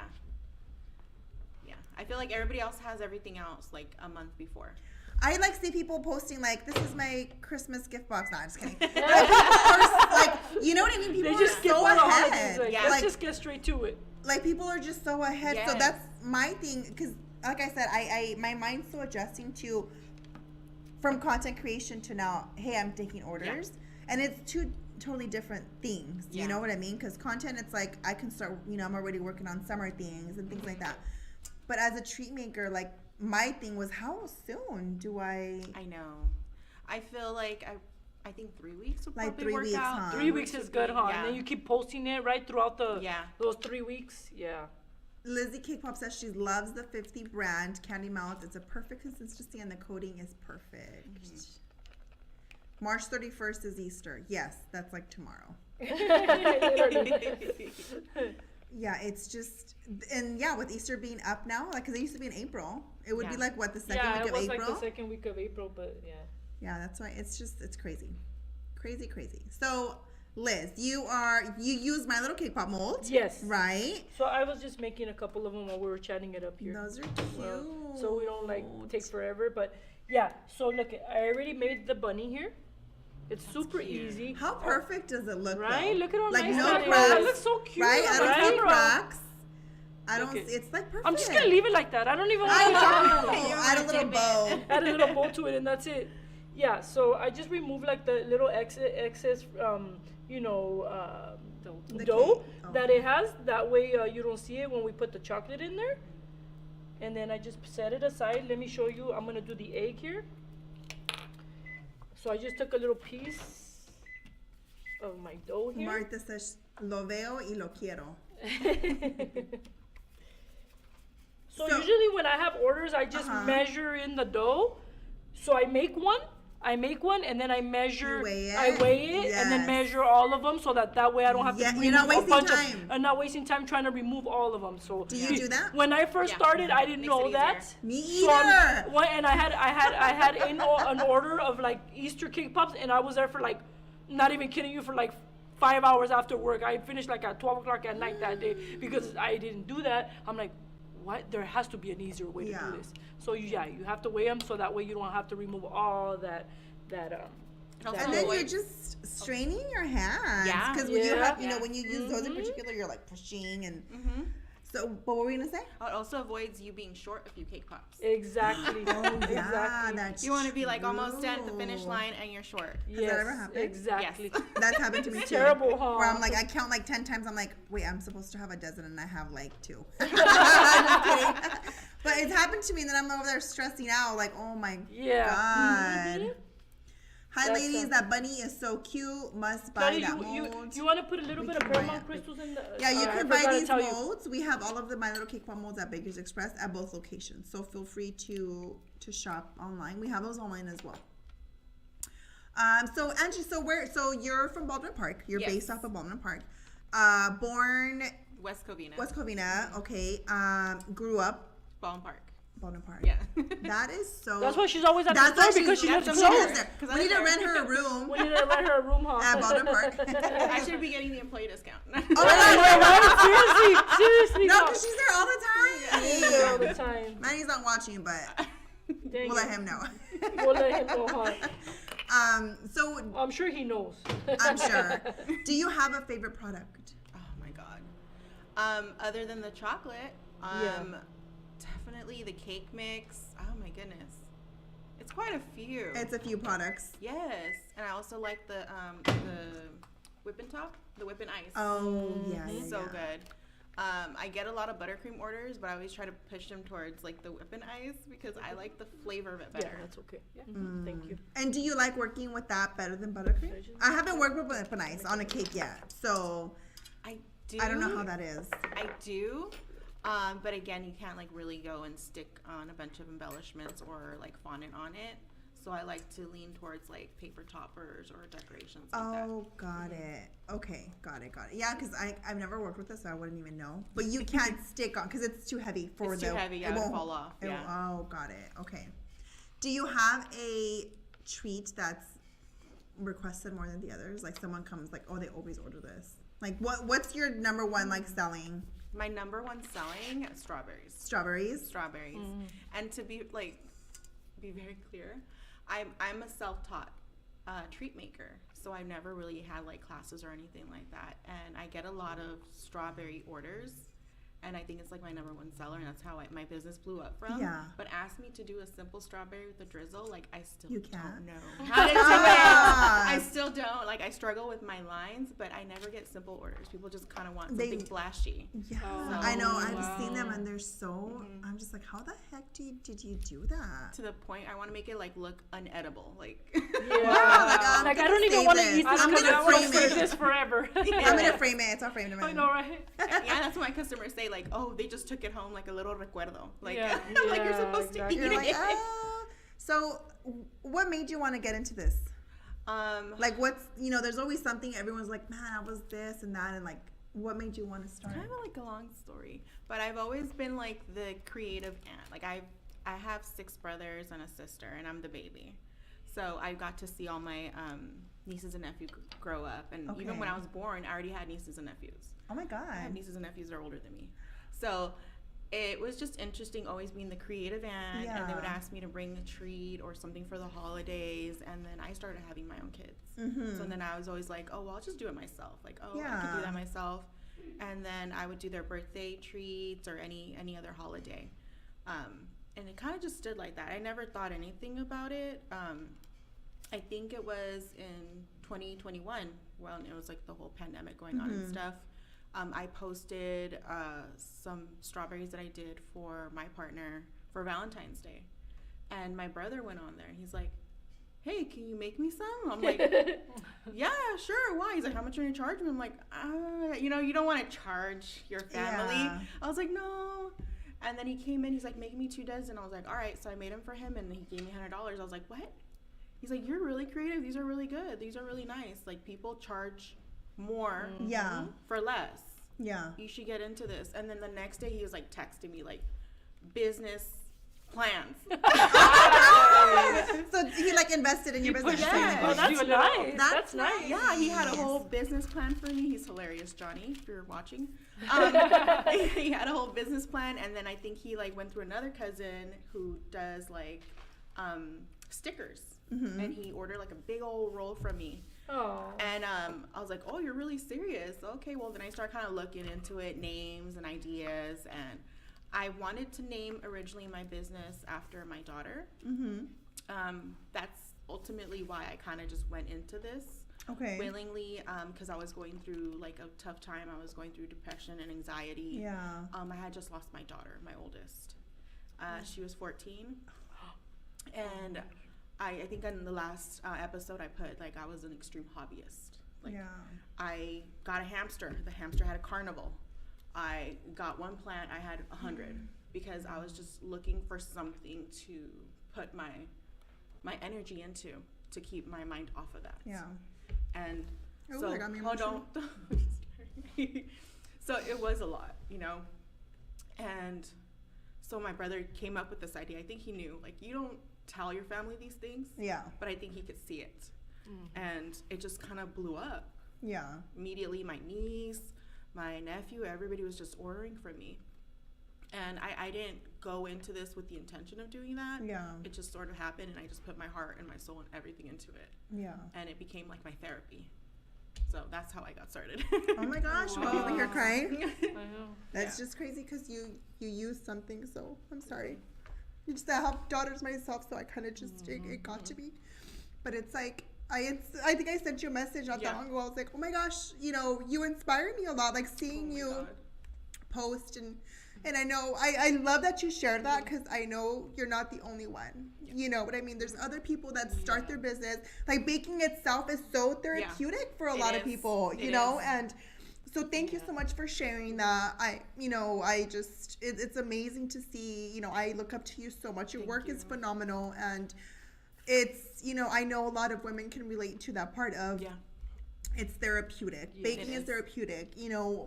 Yeah. I feel like everybody else has everything else like a month before. I like see people posting like, this is my Christmas gift box. Nah, I'm just kidding. Like, people are like You know what I mean? People They are just skip so all the holidays. ahead. Like, Yeah. let's Like, just get straight to it. like people are just so ahead. So Yes. that's my thing. Because, like I said, I my mind's so adjusting to from content creation to now. Hey, I'm taking orders, and it's two totally different things. You Yeah. know what I mean? Because content, it's like I can start. You know, I'm already working on summer things and things like that. But as a treat maker, like my thing was, how soon do I? I know. I feel like I think 3 weeks would Like probably 3 work weeks, out. huh? 3 weeks is good, huh? Yeah. And then you keep posting it right throughout the Yeah. those 3 weeks. Yeah. Lizzie Cake Pop says she loves the 50 brand candy melt. It's a perfect consistency and the coating is perfect. March 31st is Easter. Yes, that's like tomorrow. Yeah, it's just, and yeah, with Easter being up now, like, because it used to be in April. It would be Yeah. like, what, the second Yeah, week it of was April? like the second week of April, but yeah. Yeah, that's why it's just, it's crazy. Crazy, crazy. So, Liz, you use my little cake pop mold. Yes. Right? So I was just making a couple of them while we were chatting it up here. Those are cute. So we don't like take forever, but yeah. So look, I already made the bunny here. It's super cute. easy. How perfect does it look, Right? though? Look at all Like, nice no that is. cracks. That looks so cute. Right? I don't see right? cracks. I Look don't, it. it's like perfect. I'm just gonna leave it like that. I don't even want I to know. Add a little bow. add a little bow to it, and that's it. Yeah. So I just remove like the little excess, you know, The dough cake. Oh. that it has. That way you don't see it when we put the chocolate in there. And then I just set it aside. Let me show you. I'm gonna do the egg here. So I just took a little piece of my dough here. Marta says, lo veo y lo quiero. So So- usually when I have orders, I just Uh-huh. measure in the dough. So I make one, and then I measure. You weigh it? I weigh it, and then Yes. measure all of them, so that way I don't have Yeah, to you're remove not a wasting bunch time. of. I'm not wasting time trying to remove all of them. So Do you do that? When I first Yeah. started, I didn't Makes know it that. easier. Me So either. and I had an order of like Easter cake pops, and I was there for like, not even kidding you, for like 5 hours after work. I finished like at 12 o'clock at night that day because I didn't do that. I'm like, what? There has to be an easier way to Yeah. do this. So you have to weigh them so that way you don't have to remove all that. also And then avoid- you're just straining your hands. Yeah. Because when you Yeah. have, you know, when you use those in particular, you're like pushing and. So, what were we gonna say? It also avoids you being short a few cake pops. Exactly. Yeah, exactly. that's You want to be like almost done at the finish true. line and you're short. Yes, that ever happened? Exactly. Yes. That's happened to me too. Terrible, huh? Where I'm like, I count like 10 times. I'm like, wait, I'm supposed to have a dozen and I have like 2. I'm just kidding. But it's happened to me, and then I'm over there stressing out, like, oh my Yeah. god. Mhm. Hi, That's ladies. a- That bunny is so cute. Must buy Daddy, that you mold. want to put a little We bit of can buy Paramount it. crystals in the? Yeah, you I can forgot buy to these tell you. molds. We have all of the My Little Cake Pop molds at Baker's Express at both locations. So feel free to shop online. We have those online as well. So Angie, so you're from Baldwin Park. You're Yes. based off of Baldwin Park. Born West Covina. West Covina. Okay. Grew up Baldwin Park. Baldwin Park. Yeah. That is so. That's why she's always at the That's why store because she lives she close. lives there. 'Cause We I need to live rent there. her a room We need to rent her a room, huh? at Baldwin Park. I should be getting the employee discount. Oh my God, Right? Seriously, no, no. because she's there all the She's there all time. the time. Manny's not watching, but Dang we'll it. let him know. We'll let him know, huh? So I'm sure he knows. I'm sure. Do you have a favorite product? Oh my god. Other than the chocolate, definitely the cake mix. Oh my goodness. It's quite a few. It's a few products. Yes. And I also like the whipping top, the whipping ice. Oh yeah, yeah, So yeah. good. I get a lot of buttercream orders, but I always try to push them towards like the whipping ice because I like the flavor of it Yeah, better. that's okay. Yeah. Thank you. And do you like working with that better than buttercream? I haven't worked with whipping ice on a cake yet, so I do. I don't know how that is. I do. But again, you can't like really go and stick on a bunch of embellishments or like fondant on it. So I like to lean towards like paper toppers or decorations like that. Oh, got it. Okay, got it. Yeah, because I've never worked with this, so I wouldn't even know. But you can't stick on because it's too heavy for It's the. too heavy, yeah, it it would won't fall off, it yeah. Oh, got it. Okay. Do you have a treat that's requested more than the others? Like someone comes like, oh, they always order this. Like what's your number one like selling? My number one selling strawberries. Strawberries. And to be very clear, I'm a self-taught treat maker. So I've never really had like classes or anything like that. And I get a lot of strawberry orders. And I think it's like my number one seller, and that's how my business blew up from. Yeah. But ask me to do a simple strawberry with a drizzle, like I still You don't can't? know how to do it. I still don't. Like I struggle with my lines, but I never get simple orders. People just kind of want something flashy. Yeah, Oh, I know. I've wow. seen them, and they're so. I'm just like, how the heck did you do that? To the point, I want to make it like look unedible. Like Wow, Like I don't even want to eat this I'm because gonna I want frame to it. for this forever. I'm gonna frame it. It's all framed in my I know, right? yeah, that's what my customers say. Like, oh, they just took it home like a little recuerdo. Like, Yeah. like you're Yeah, supposed exactly. to eat You're like, it. ah. So, what made you want to get into this? Like, what's there's always something everyone's like, man, I was this and that, and like, what made you want to start? Kind of like a long story, but I've always been like the creative aunt. Like I have 6 brothers and a sister, and I'm the baby. So I got to see all my nieces and nephews grow up, and even when I was born, I already had nieces and nephews. Oh my god. I have nieces and nephews that are older than me. So it was just interesting always being the creative aunt, and they would ask me to bring a treat or something for the holidays, and then I started having my own kids. So then I was always like, oh, well, I'll just do it myself. Like, oh, I could do that myself. And then I would do their birthday treats or any other holiday. And it kind of just stood like that. I never thought anything about it. I think it was in 2021 when it was like the whole pandemic going on and stuff. I posted some strawberries that I did for my partner for Valentine's Day. And my brother went on there and he's like, hey, can you make me some? I'm like, yeah, sure. Why? He's like, how much are you going to charge me? I'm like, you don't want to charge your family. Yeah. I was like, no. And then he came in, he's like, make me 2 dozen. I was like, all right. So I made them for him and he gave me $100. I was like, what? He's like, you're really creative. These are really good. These are really nice. Like, people charge more for less. Yeah. You should get into this. And then the next day he was like texting me like business plans. So he like invested in your business. Yeah. Oh, that's nice. That's That's nice. Yeah, he had a whole business plan for me. He's hilarious, Johnny, if you're watching. He had a whole business plan, and then I think he like went through another cousin who does like stickers, and he ordered like a big old roll from me. Oh. And I was like, oh, you're really serious. Okay, well, then I started kind of looking into it, names and ideas. And I wanted to name originally my business after my daughter. That's ultimately why I kind of just went into this willingly, because I was going through like a tough time. I was going through depression and anxiety. Yeah. I had just lost my daughter, my oldest. She was 14. And I think in the last episode I put, like, I was an extreme hobbyist. Like, I got a hamster. The hamster had a carnival. I got one plant. I had 100 because I was just looking for something to put my energy into to keep my mind off of that. Yeah. And Ooh, so, that got me emotional. So it was a lot, And so my brother came up with this idea. I think he knew, like, you don't tell your family these things. Yeah. But I think he could see it. And it just kind of blew up. Yeah. Immediately, my niece, my nephew, everybody was just ordering from me. And I didn't go into this with the intention of doing that. Yeah. It just sort of happened, and I just put my heart and my soul and everything into it. Yeah. And it became like my therapy. So that's how I got started. Oh my gosh, we're over here crying. I know. That's just crazy because you used something, so I'm sorry. You just, I have daughters myself, so I kind of just, it got to me. But it's like, I think I sent you a message not that long ago. I was like, oh my gosh, you inspire me a lot. Like seeing you post and I know, I love that you shared that because I know you're not the only one. You know what I mean? There's other people that start their business. Like baking itself is so therapeutic for a lot of people, you know? And so thank you so much for sharing that. It's amazing to see, I look up to you so much. Your work is phenomenal. And it's, I know a lot of women can relate to that part of it's therapeutic. Yeah, baking is therapeutic.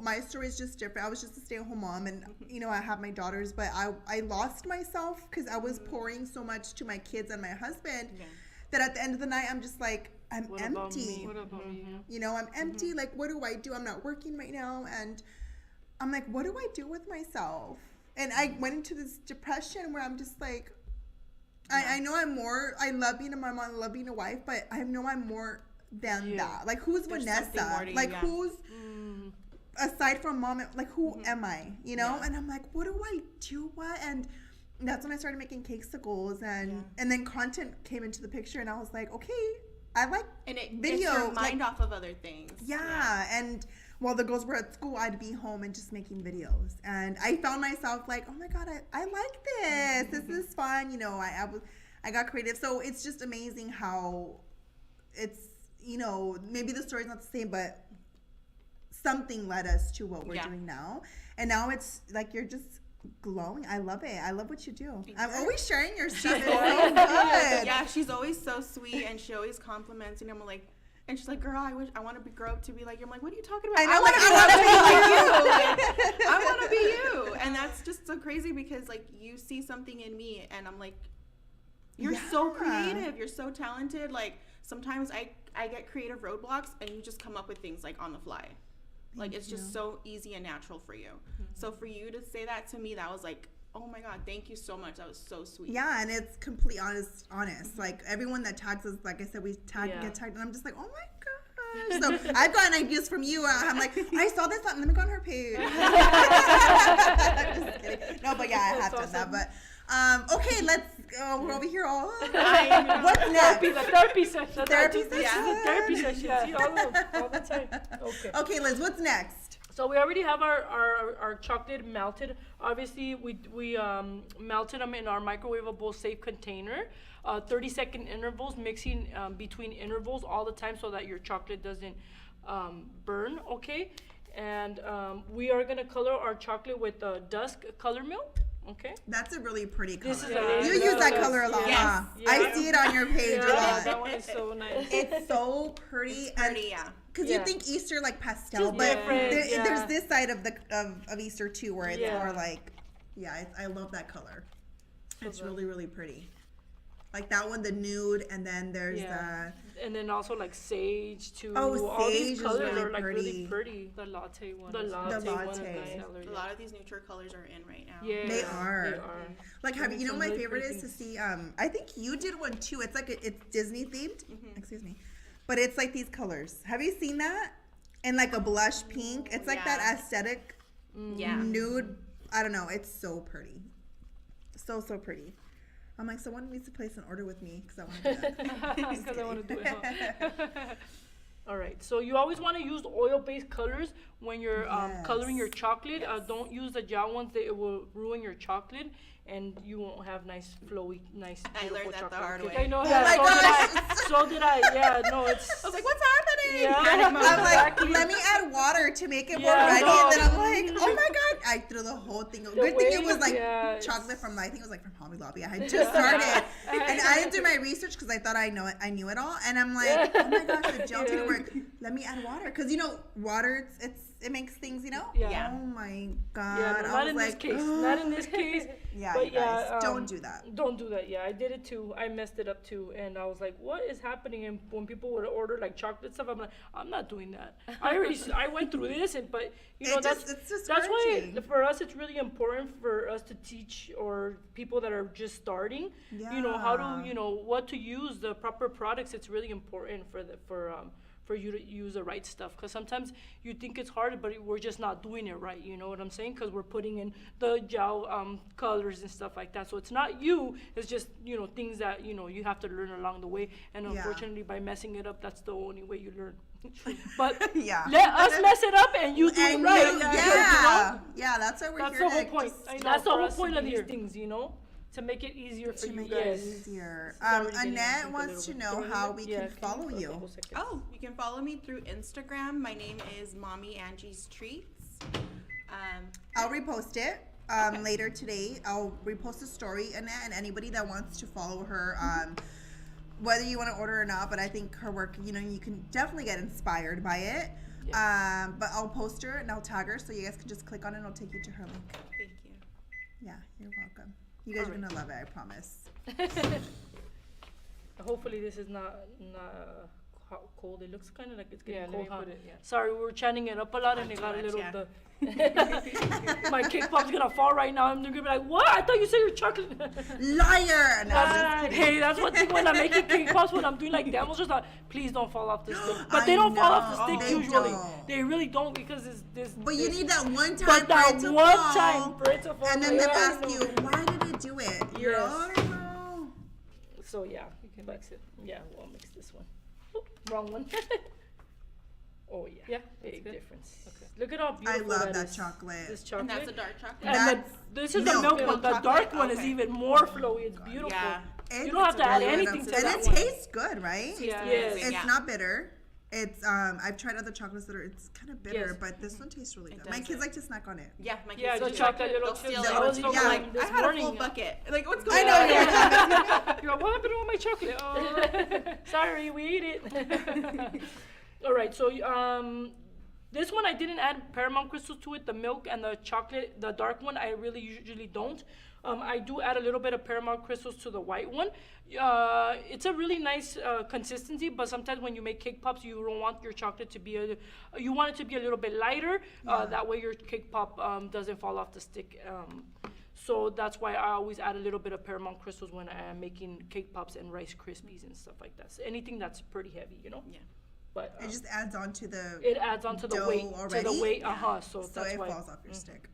My story is just different. I was just a stay-at-home mom and, I have my daughters, but I lost myself because I was pouring so much to my kids and my husband that at the end of the night, I'm just like, I'm empty. What about me? I'm empty. Like, what do I do? I'm not working right now. And I'm like, what do I do with myself? And I went into this depression where I'm just like, I know I'm more. I love being a mom. I love being a wife, but I know I'm more than that. Like, who's There's Vanessa? you, Like, who's aside from mom? Like, who am I? You know? And I'm like, what do I do? What? And that's when I started making cakesicles, and then content came into the picture, and I was like, okay, I like and it video. gets your mind off of other things. Yeah, and while the girls were at school, I'd be home and just making videos, and I found myself like, oh my god, I like this. This is fun. You know, I got creative, so it's just amazing how it's, you know, maybe the story's not the same, but something led us to what we're doing now, and now it's like you're just glowing. I love it. I love what you do. I'm always sharing your stuff. It's so good. Yeah, she's always so sweet, and she always compliments, and I'm like, and she's like, girl, I want to grow up to be like you. I'm like, what are you talking about? I know, I want to be like you. Like, I want to be you. And that's just so crazy because, like, you see something in me, and I'm like, you're so creative. You're so talented. Like, sometimes I get creative roadblocks, and you just come up with things, like, on the fly. Like, it's just so easy and natural for you. So for you to say that to me, that was like, oh my god, thank you so much. That was so sweet. Yeah, and it's completely honest. Like, everyone that tags us, like I said, we get tagged, and I'm just like, oh my gosh. So I've gotten ideas from you. I'm like, I saw this on, let me go on her page. Just kidding. No, but yeah, I have done that. But okay, let's go. We're over here all. What's next? The therapy session. The therapy session. The therapy session. See, all the time. Okay. Okay, Liz, what's next? So we already have our chocolate melted. Obviously, we melted them in our microwavable safe container. 30-second intervals, mixing between intervals all the time so that your chocolate doesn't burn, okay? And we are gonna color our chocolate with dusk color milk. Okay. That's a really pretty color. You use that color a lot, huh? Yeah. I see it on your page a lot. That one is so nice. It's so pretty. Because you think Easter like pastel, Just but different, there's this side of Easter too where it's more like, I love that color. It's really, really pretty. Like that one, the nude, and then there's the... And then also like sage too. Oh, all sage these is colors really are like pretty. really pretty. The latte one. The latte. one is nice. A lot of these neutral colors are in right now. Yeah, They are. Like, you know, my really favorite pretty is to see, I think you did one too. It's like, it's Disney themed. Excuse me. But it's like these colors. Have you seen that? And like a blush pink. It's like that aesthetic nude. I don't know. It's so pretty. So pretty. I'm like, someone needs to place an order with me because I want to do that. Because I want to do it. Huh? All right. So you always want to use oil-based colors when you're coloring your chocolate. Don't use the gel ones; it will ruin your chocolate, and you won't have nice, flowy, nice, beautiful I learned that chocolate. the hard way. I know Oh that. my gosh. So did I. Yeah. No, it's. I was like, what's happening? Yeah. I'm like, Exactly. let me add water to make it more Yeah, ready. no. And then I'm like, oh my God. I threw the whole thing. Good thing it was like chocolate from, I think it was like from Hobby Lobby. I had just started. And I didn't do my research because I thought I knew it all. And I'm like, oh my gosh, the gel didn't work. Let me add water. Because, you know, water, it makes things, you know? Yeah. Oh my God. Yeah, no, not in this case. Not in this case. Yeah, but you guys, don't do that. Don't do that. Yeah, I did it too. I messed it up too, and I was like, "What is happening?" And when people would order like chocolate stuff, I'm like, "I'm not doing that." I went through this, but you know that's why for us it's really important for us to teach or people that are just starting, you know, how to what to use the proper products. It's really important for you to use the right stuff, because sometimes you think it's hard, but we're just not doing it right. You know what I'm saying? Because we're putting in the gel colors and stuff like that. So it's not you. It's just things that you have to learn along the way. And unfortunately, by messing it up, that's the only way you learn. But let us mess it up and you do it right. Yeah, that's why we're here. That's the whole point. That's the whole point of these things, to make it easier for you. Easier. Annette wants to know how we can follow you. Oh, you can follow me through Instagram. My name is Mommy Angie's Treats. I'll repost it later today. I'll repost a story, Annette, and anybody that wants to follow her, whether you want to order or not, but I think her work, you can definitely get inspired by it. Yeah. But I'll post her and I'll tag her so you guys can just click on it and it'll take you to her link. Thank you. Yeah, you're welcome. You guys are gonna love it, I promise. Hopefully this is not cold. It looks kind of like it's getting Yeah, let cold, me huh? put it, yeah. Sorry, we were chanting it up a lot and it got a much, little. yeah. My cake pop's gonna fall right now. I'm gonna be like, what? I thought you said you're chocolate. Liar! No, I'm just kidding. Hey, that's one thing when I'm making cake pops, when I'm doing like demos, just like, please don't fall off the stick. But they I don't fall off the know, stick they usually. don't. They really don't because it's this. But you this- need that one time But for that it to one fall, time for it to fall. and then they Yeah, I ask know. you, why did it do it? You're Yes. all, I know. So yeah, you can mix it. Yeah, we'll mix this one. Oh, wrong one. Oh yeah. Yeah, Big good. difference. Okay. Look at how I beautiful love that is. chocolate. This And chocolate. that's a dark chocolate. And That's this is the milk. milk one. Milk The chocolate? dark one is Okay. even more flowy. It's beautiful. Yeah. It's You don't have to add really anything good. to And that it one. tastes good, right? Yeah. Yes. It's Yeah. not bitter. It's I've tried other chocolates that are it's kind of bitter, Yes. but this one tastes really It good. My does kids it. like to snack on it. Yeah, my kids Yeah, do. the chocolate little They'll chips. steal that it. I was Yeah. eating Like, I this had a morning. full bucket. Like, what's going I on? know. Yeah. You're like, what happened to all my chocolate? Oh, sorry, we ate it. All right, so this one I didn't add Paramount crystals to it. The milk and the chocolate, the dark one, I really usually don't. I do add a little bit of Paramount crystals to the white one. It's a really nice consistency, but sometimes when you make cake pops, you don't want your chocolate to be you want it to be a little bit lighter. That way your cake pop doesn't fall off the stick. So that's why I always add a little bit of Paramount crystals when I am making cake pops and Rice Krispies and stuff like that. So anything that's pretty heavy, you know. Yeah. But It just adds on to the it adds on to the dough weight, to already? the weight. So so that's it why. falls off your stick.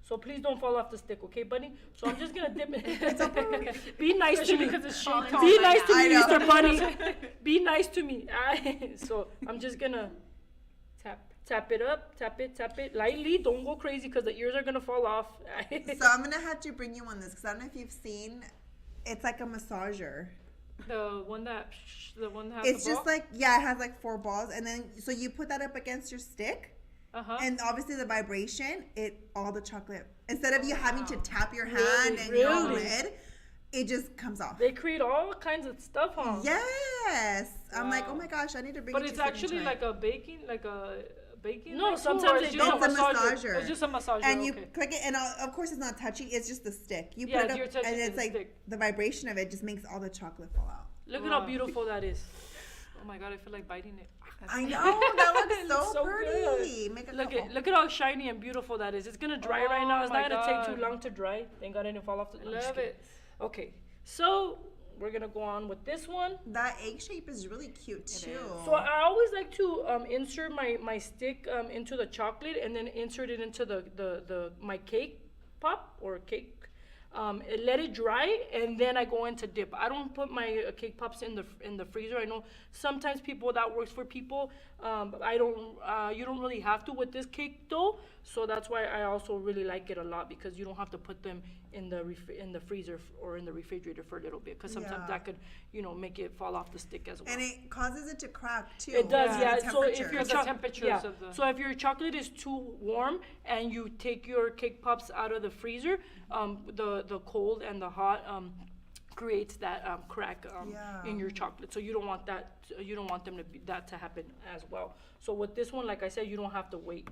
So please don't fall off the stick, okay, buddy? So I'm just gonna dip it. Be nice to me. because it's Falling shaped off Be right nice to now. me, I know. Mr. Bunny. Be nice to me. So I'm just gonna tap it up, tap it lightly. Don't go crazy because the ears are gonna fall off. So I'm gonna have to bring you on this because I don't know if you've seen. It's like a massager. the one that has It's the just ball? like it has like 4 balls, and then so you put that up against your stick, and obviously the vibration, all the chocolate instead of you having to tap your hand and you're all Really? red, it just comes off. They create all kinds of stuff, huh? Yes, I'm like, oh Wow. my gosh, I need to bring. But it it's to you so you can actually try like a baking, No, like, sometimes tool, or they it's don't. just It's a massager. It's just a massager. and you okay. click it, and of course it's not touchy. It's just the stick. You Yeah, put it you're up, touching and it's the like stick. the vibration of it just makes all the chocolate fall out. Look at how Wow. beautiful that is. Oh my god, I feel like biting it. I know that looks It so, looks so pretty. Make a couple. Look at how shiny and beautiful that is. It's gonna dry right now. It's Oh not my gonna take too God. long to dry. Thank God I didn't fall off the. I'm just Love kidding. it. Okay, so we're gonna go on with this one. That egg shape is really cute too. So I always like to insert my stick into the chocolate and then insert it into the my cake pop or cake. Let it dry and then I go into dip. I don't put my cake pops in the freezer. I know sometimes people that works for people. I don't. You don't really have to with this cake dough. So that's why I also really like it a lot because you don't have to put them in the freezer or in the refrigerator for a little bit because sometimes Yeah. that could make it fall off the stick as well. and it causes it to crack too. It does, because yeah. of the So if temperature. your The temperatures of the- so if your chocolate is too warm and you take your cake pops out of the freezer, the cold and the hot creates that crack Yeah. in your chocolate. So you don't want that. You don't want that to happen as well. So with this one, like I said, you don't have to wait.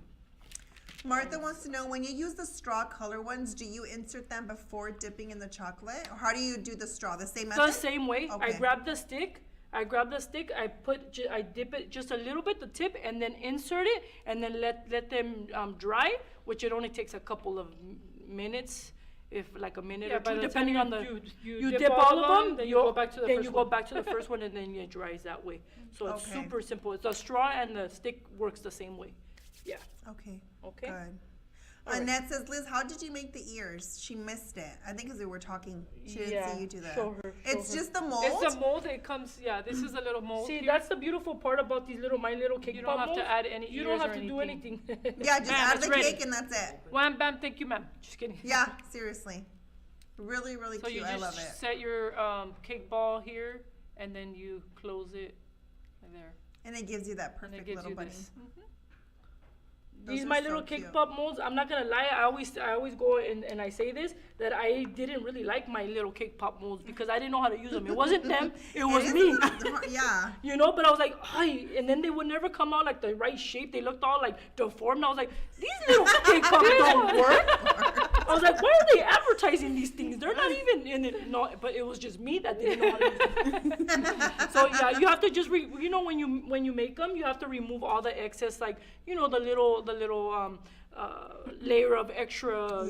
Martha wants to know, when you use the straw color ones, do you insert them before dipping in the chocolate, or how do you do the straw? The same method. The same way. I Okay. grab the stick. I dip it just a little bit, the tip, and then insert it, and then let them dry, which it only takes a couple of minutes, if like a minute Yeah, or by two, the depending time on the. you dip all of them, then you go back to the then first you go one. back to the first one, and then it dries that way. So it's Okay. super simple. It's the straw and the stick works the same way. Yeah. Okay. Okay. Good. All right. Annette says, Liz, how did you make the ears? She missed it. I think because we were talking. She didn't Yeah, see you do that. show her, It's show her. just the mold. It's a mold. It comes. Yeah, this is a little mold. See, here. that's the beautiful part about these my little cake You pop don't have to molds. add any You ears don't have or to do anything. anything. Yeah, just Ma'am, add it's the ready. cake and that's it. Wham bam. Thank you, ma'am. Just kidding. Yeah, seriously. Really, really So cute. you I just love it. set your cake ball here, and then you close it there, And it gives you that and it perfect gives little you bunny. this. Those These are my so little cake cute. pop molds. I'm not gonna lie. I always go and I say this that I didn't really like my little cake pop molds because I didn't know how to use them. It wasn't them. It was is me. Yeah. But I was like, ay, and then they would never come out like the right shape. They looked all like deformed. I was like, these little cake pops don't work. I was like, why are they advertising these things? They're not even in it. No, but it was just me that didn't know how to use them. So yeah, you have to just when you make them, you have to remove all the excess, like the little layer of extra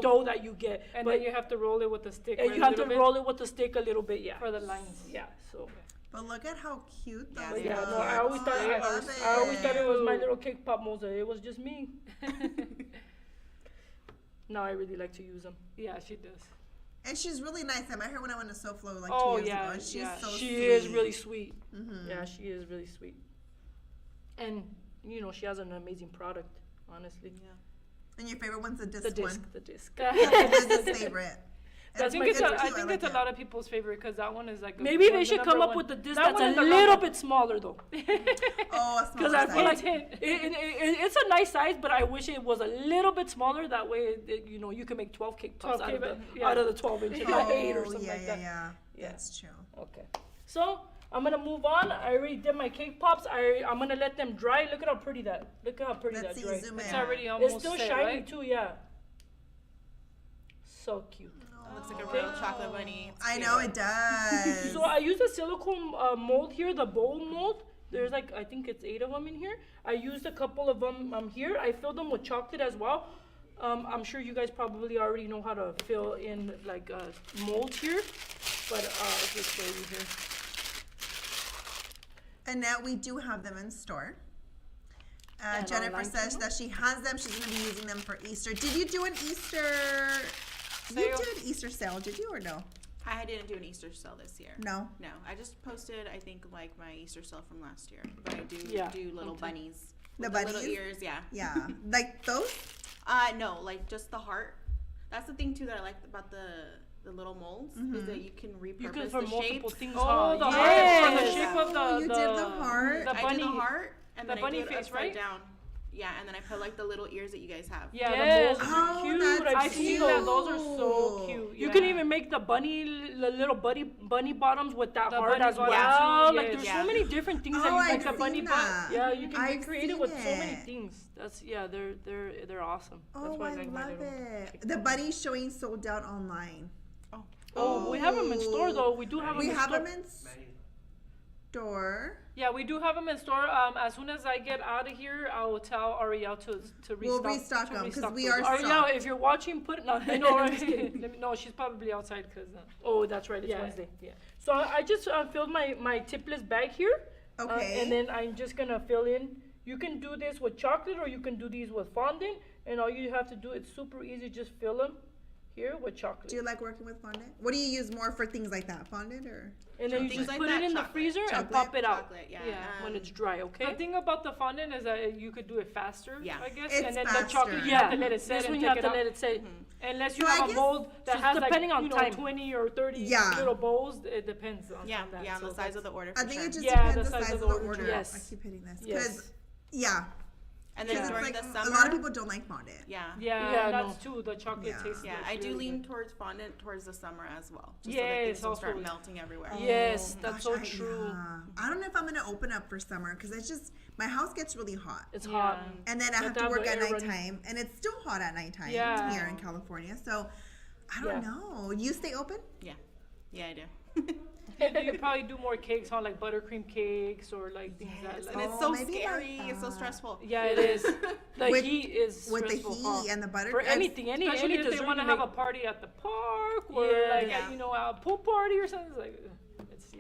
dough that you get. And then you have to roll it with a stick. And you have to roll it with the stick a little bit, for the lines. Yeah. So. But look at how cute those But yeah, look. no, I always thought it was my little cake pop moza. It was just me. Now I really like to use them. Yeah, she does. And she's really nice. I met her when I went to SoFlo like 2 years ago. And she's so she sweet. is really sweet. Mm-hmm. Yeah, she is really sweet. And she has an amazing product, honestly. Yeah. And your favorite one's the disc The disc, one. the disc. That's his favorite. I think it's cute. a lot of people's favorite because that one is like Maybe they should come up with a disc that's a little bit smaller though. Oh, a smaller Because I feel size. like it's a nice size, but I wish it was a little bit smaller. That way, you can make 12 cake pops out of the 12 inches, not 8 or something like that. Yeah, that's true. Okay. So I'm gonna move on. I already did my cake pops. I'm gonna let them dry. Look how pretty that Let's see, dry. zoom in. It's already almost It's still set, shiny right? too, yeah. So cute. It looks like a real chocolate bunny. It's I cute. know it does. So I use a silicone mold here, the bowl mold. There's I think it's 8 of them in here. I used a couple of them here. I filled them with chocolate as well. I'm sure you guys probably already know how to fill in molds here, but I'll just show you here. And now we do have them in store. And Jennifer online says too. that she has them. She's going to be using them for Easter. Did you do an Easter? You Sale. did an Easter sale, did you or no? I didn't do an Easter sale this year. No. No, I just posted, I think, like my Easter sale from last year. But I do do little bunnies. The With bunnies? little ears, yeah. Yeah. Like those? No, like just the heart. That's the thing too that I like about the little molds is that you can repurpose You can for the multiple shape. things. Oh, the yes. heart for the shape of Oh, you did the heart. the I bunny. do the heart and the then bunny I do it face, upside right? down. Yeah, and then I put like the little ears that you guys have. Yeah, Yes. the molds. Oh, cute. that's I've seen that. Those are so cute. cute. You yeah. can even make the little bunny bottoms with that The heart bunny as well. bottoms too, Like yes. there's Yeah. so many different things that Oh, you I've can seen bunny that. Yeah, you can I've get creative seen with so many it. things. They're awesome. That's Oh, why I like my love little it. cake The pop. bunny's showing sold out online. Oh, we have them in store though. We do have them We in have store. them in store. Yeah, we do have them in store. As soon as I get out of here, I will tell Ariel to restock. We'll restock them because we those. are Ariel, stocked. if you're watching, put it. No, I know, I'm right? just kidding. No, she's probably outside because. Oh, that's right. It's Yeah. Wednesday. Yeah. So I just filled my tipless bag here. Okay. And then I'm just gonna fill in. You can do this with chocolate or you can do these with fondant. And all you have to do, it's super easy. Just fill them here with chocolate. Do you like working with fondant? What do you use more for things like that? Fondant or? And then you Things just like put that, it in the chocolate. freezer and Chocolate. pop it out Chocolate, yeah. when it's dry. Okay. The thing about the fondant is that you could do it faster. Yeah. I guess. It's and then faster. the chocolate, you Yeah. have to let it set This and one you take have to it let out. it set. Unless So you I have a guess- mold that So has depending like, on time. 20 or 30 Yeah. little bowls, it depends on Yeah, that. yeah, on So the size of the order. I For think sure. it just Yeah, depends the size of the order. Yes. I keep hitting this. Yes. Because, yeah. And then Because during it's the like summer, a lot of people don't like fondant. yeah. Yeah, Yeah, that's true. The chocolate Yeah. tastes. Yeah, it's I do really lean good. towards fondant towards the summer as well. Just so that Yes, things don't start also. melting everywhere. Yes, Oh, that's gosh, so true. I don't know if I'm gonna open up for summer because it's just my house gets really hot, It's Yeah. hot. and then I But have to that work the at air running- nighttime, and it's still hot at nighttime Yeah. here in California. So I don't Yeah. know. You stay open? Yeah, I do. And you probably do more cakes on like buttercream cakes or like things Yes, that. and Like, it's so maybe scary. like It's so that. stressful. yeah, it is. The With- heat is With the stressful, heat huh? and the butter. For it's- anything, any Especially if they dessert want to you have make. a party at the park or Yeah. like Yeah. a pool party or something. It's like it's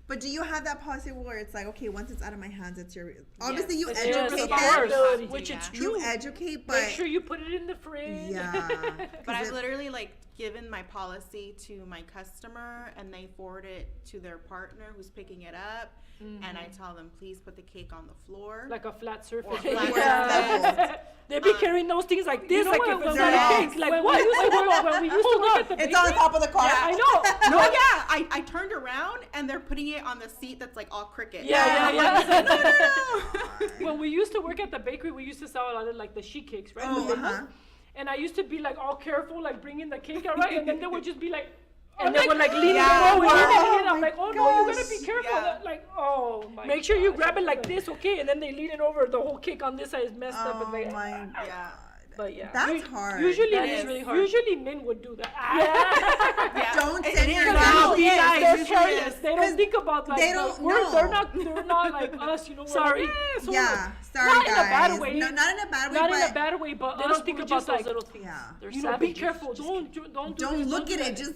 But do you have that policy where it's like, okay, once it's out of my hands, it's your. Obviously, you It's Yes, educate of them. course. Responsibility, Which yeah. it's You true. educate, but Make sure you put it in the fridge. yeah. But 'Cause I've literally like given my policy to my customer and they forward it to their partner who's picking it up and I tell them please put the cake on the floor. like a flat or surface. flat Yeah. surface. They be carrying those things like this, know like what, if it's when not we- a cake. Like when what? we used to work, when we used to work at the it's on bakery, top of the car. Yeah. I know. No, yeah, I turned around and they're putting it on the seat that's like all crooked. Yeah, yeah. when we used to work at the bakery, we used to sell a lot of like the sheet cakes, right? Oh, The big uh-huh. ones. And I used to be like all careful, like bringing the cake out, right? And then they would just be like, And they were like leaning Yeah. over. Oh, I'm my like, oh no, you gotta be gosh. careful. Yeah. Like, oh my. Make sure you gosh. grab it like this, okay? And then they lean it over. The whole cake on this side is messed up. And Oh they, my god. But yeah. That's hard. Usually That it is is really hard. Usually men would do that. Yeah. Don't It send is. your Wow. girl. These Yes, guys, it they're usually careless. is. They don't think about like they don't we're, know. they're not like us, you know. We're Sorry. Like, so Yeah, sorry not guys. in a bad way. No, not in a bad way, not but in a bad way, but They us, don't think we're about just those like, little things. yeah. They're you know, be savages. careful. Don't do Don't this, look do at it. that. Just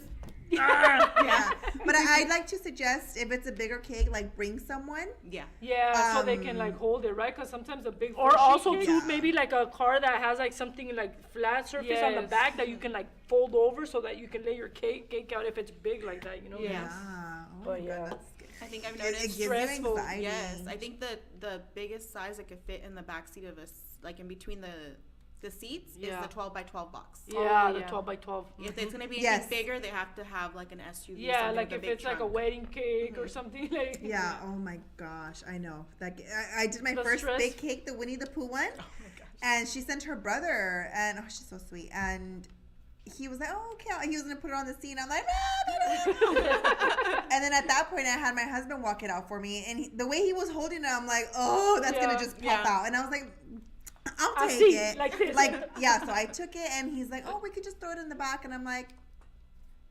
yeah. but I'd like to suggest if it's a bigger cake, like bring someone. Yeah. Yeah, so they can like hold it, right? Because sometimes a big Or fleshy also cake- too, Yeah. maybe like a car that has like something like flat surface on the Yes. back that you can like fold over so that you can lay your cake out if it's big like that, you know. Yeah. Oh But my yeah. God, that's scary. I think I've It noticed gives you stressful. anxiety. Yes, I think the biggest size that could fit in the back seat of us, like in between the seats, Yeah. is the 12 by 12 box. Yeah, Oh, the yeah. 12 by 12. If it's gonna be Yes. anything bigger, they have to have like an SUV. Yeah, something like with if big it's like a trunk. wedding cake or something like. Yeah. Oh my gosh, I know. I did my The first stress. big cake, the Winnie the Pooh one, Oh my gosh. and she sent her brother, and oh, she's so sweet, and he was like, oh okay, he was gonna put it on the scene. I'm like, no. And then at that point, I had my husband walk it out for me, and the way he was holding it, I'm like, oh, that's Yeah, gonna just pop yeah. out, and I was like, I'll I take see, it. like this. Yeah, so I took it, and he's like, oh, we could just throw it in the back, and I'm like,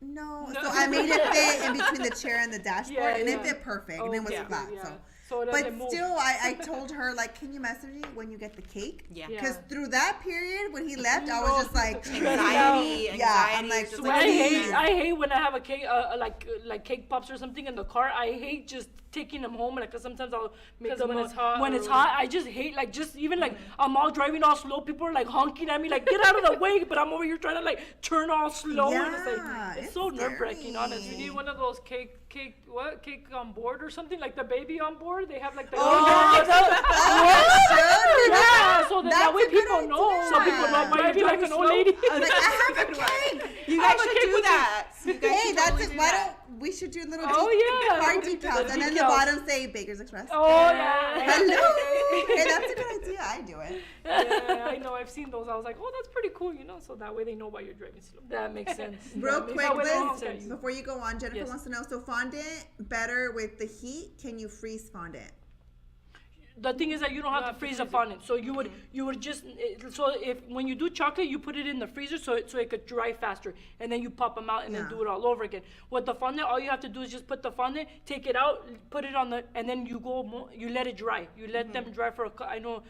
no. No. So I made it fit in between the chair and the dashboard, Yeah, and it yeah. fit perfect, Oh, and it was yeah, flat. yeah. So, So it but doesn't move. still, I told her like, can you message me when you get the cake? Yeah. Yeah. Because through that period when he left, I was No. just like, Anxiety, Yeah, I'm anxiety. like, is just sweaty. I like, hate I hate when I have a cake like cake pops or something in the car. I hate just taking them home, like, cause sometimes I'll make 'Cause them when it's hot when or it's whatever. hot. I just hate like just even like I'm all driving all slow. People are like honking at me like get out of the way, but I'm over here trying to like turn all slow. And it's Yeah, like it's it's so nerve wracking. Honestly, You scary. need one of those cake on board or something like the baby on board. They have like the yeah. So That's that way a good people know. idea. So people know why you're Maybe like driving an old slow. lady. I was like, I have a cake. You I guys have a should cake do with that. You guys Hey, should that's totally it. do Why that. don't we should do little Oh, yeah. card decals, and then the Decals. bottom say Baker's Express. Oh yeah. Hello. Hey, that's a good idea. I do it. Yeah, I know. I've seen those. I was like, oh, that's pretty cool, you know. So that way they know why you're driving slow. That makes sense. Real That makes quick, That way they Liz, won't get you. before you go on, Jennifer Yes. wants to know, so fondant better with the heat? Can you freeze fondant? The thing is that you don't have to freeze the fondant. So you would just so if when you do chocolate, you put it in the freezer so it could dry faster, and then you pop them out and then Yeah. do it all over again. With the fondant, all you have to do is just put the fondant, take it out, put it on the, and then you let it dry. You let them dry for I know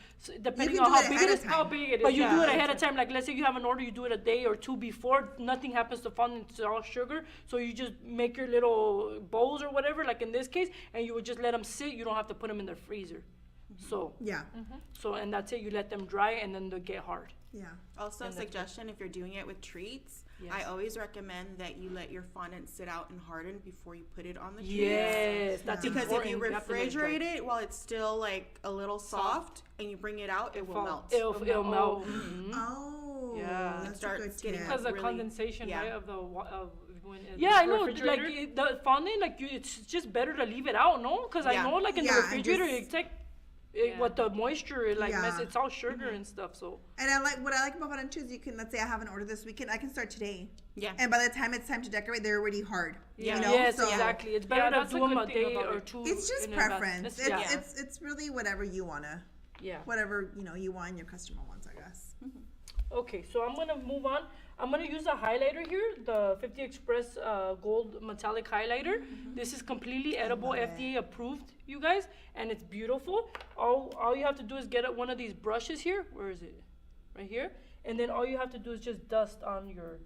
depending can on do how it big ahead it of is. time. How big it is. But you do yeah. it ahead of time. Like let's say you have an order, you do it a day or two before. Nothing happens to fondant; it's all sugar. So you just make your little bowls or whatever, like in this case, and you would just let them sit. You don't have to put them in the freezer. So Yeah. and that's it. You let them dry, and then they get hard. Yeah. Also, a And that's suggestion if you're doing it with treats, Yes. I always recommend that you let your fondant sit out and harden before you put it on the treats. Yes, that's Because important. if you have to let it dry. refrigerate it while it's still like a little soft and you bring it out, it will fall. melt. It'll melt. Oh. Mhm. Oh, Yeah. that's a Starts good getting tip. Because the really- condensation, yeah. right, of the of when it's Yeah, I know. Like refrigerator. the fondant, like it's just better to leave it out, no? Because I Yeah. know, like in Yeah, the and refrigerator, just- it's like Yeah. with the moisture, it like Yeah. it's all sugar and stuff. So And what I like about fondant too is you can, let's say I have an order this weekend, I can start today. Yeah. And by the time it's time to decorate, they're already hard. Yeah. You know? yes, So exactly. It's Yeah, better that's to a do them good a thing day about or it. two. It's just in advance. preference. It's- It's really whatever you wanna, yeah. whatever you want and your customer wants, I guess. Okay, so I'm gonna move on. I'm gonna use a highlighter here, the 50 Express Gold Metallic Highlighter. This is completely edible, love it. FDA approved, you guys, and it's beautiful. All you have to do is get one of these brushes here. Where is it? Right here. And then all you have to do is just dust on your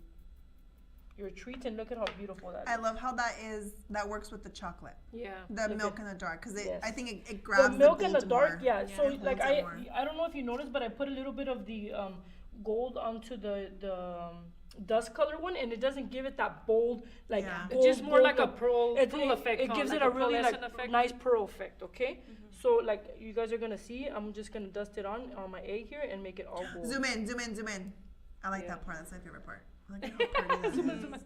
treats, and look at how beautiful that is. I love how that works with the chocolate, Yeah. the Look milk at- in the dark, because Yes. I think it The grabs milk in the gold dark, more. yeah. Yeah, So it like holds it more. I don't know if you noticed, but I put a little bit of the gold onto the dust color one, and it doesn't give it that bold like Yeah. It's gold, just more like a gold- pearl it effect. It huh? gives like it a really like pearlescent effect. nice pearl effect. Okay, so like you guys are gonna see, I'm just gonna dust it on my egg here and make it all gold. Zoom in, zoom in, zoom in. I like Yeah. that part. That's my favorite part. Look at how pretty that Zoom in, is. zoom in.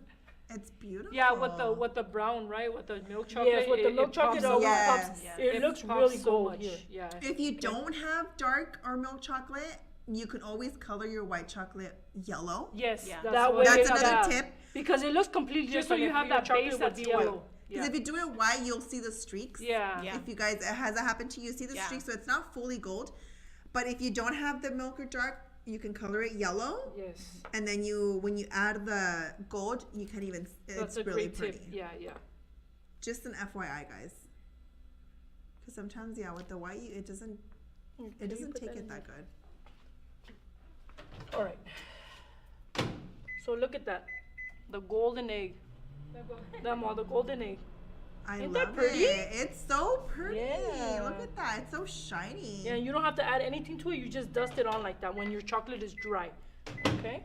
It's beautiful. Yeah, with the brown, right? With the milk chocolate. Yes, with the it milk chocolate, pops it up. always Yes. pops. Yeah. It looks pops really so gold much. here. Yeah. If you don't have dark or milk chocolate, you can always color your white chocolate yellow. Yes, Yeah. that way. That's yeah, another tip. because it looks completely Just so different you if have your that chocolate base would that's be white. yellow. Because if you do it white, you'll see the streaks. Yeah. Yeah. If you guys, has that happened to you? See the Yeah. streaks, so it's not fully gold. But if you don't have the milk or dark, You can color it yellow. Yes. And then when you add the gold, you can't even, That's it's a really great pretty. tip. Yeah, yeah. Just an FYI, guys. Because sometimes, with the white, it doesn't take it that good. All right. So look at that. The golden egg. The golden egg. I Ain't love that pretty? it. It's so pretty. Yeah. Look at that. It's so shiny. Yeah, you don't have to add anything to it. You just dust it on like that when your chocolate is dry. Okay?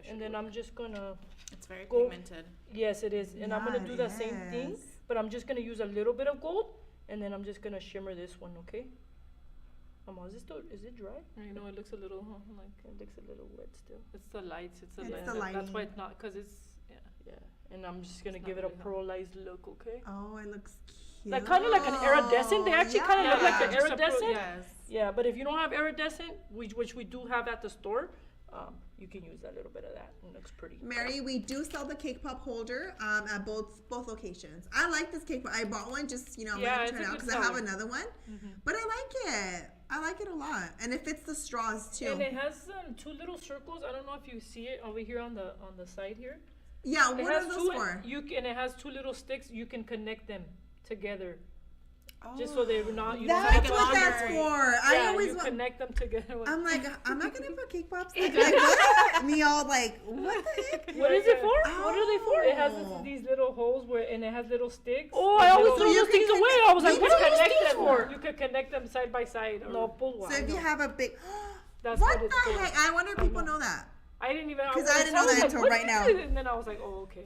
And then I'm just gonna... It's very Gold. pigmented. Yes, it is. And I'm gonna Yeah, do it that same thing. is. But I'm just gonna use a little bit of gold. And then I'm just gonna shimmer this one, okay? Is it dry? I know it looks a little like It looks a little wet still. it's the lights. It's the It's light. the That's why lighting. it's not because it's Yeah. And I'm just gonna It's give not it a really pearlized look, okay? Oh, it looks cute. Like kind of like an iridescent. They actually kind of look like an just a iridescent. Yes. Yeah, but if you don't have iridescent, which we do have at the store, you can use a little bit of that. It looks pretty. Mary, we do sell the cake pop holder at both locations. I like this cake pop. I bought one just, I'm Yeah, going it's to try a it out good because I have seller. another one. But I like it. I like it a lot. And it fits the straws too. And it has two little circles. I don't know if you see it over here on the side here. Yeah, It what has are those two. for? And it has two little sticks. You can connect them together, Oh. just so they're not. You don't have That's to what longer. that's for. I Yeah, always you want. connect them together. With, I'm like, I'm not gonna put cake pops. Like what? Me all like, what the heck? what is it for? What are they for? It has Oh. these little holes and it has little sticks. Oh, Like I always little- threw you those things can away. connect- I was like, me what too. are those Connect things them. for? You could connect them side by side. No, pull one. So if you have a big, That's what what it's the for. heck? I wonder if people know that. I didn't even. 'Cause I didn't know was that like, until what right is now. it? And then I was like, oh, okay.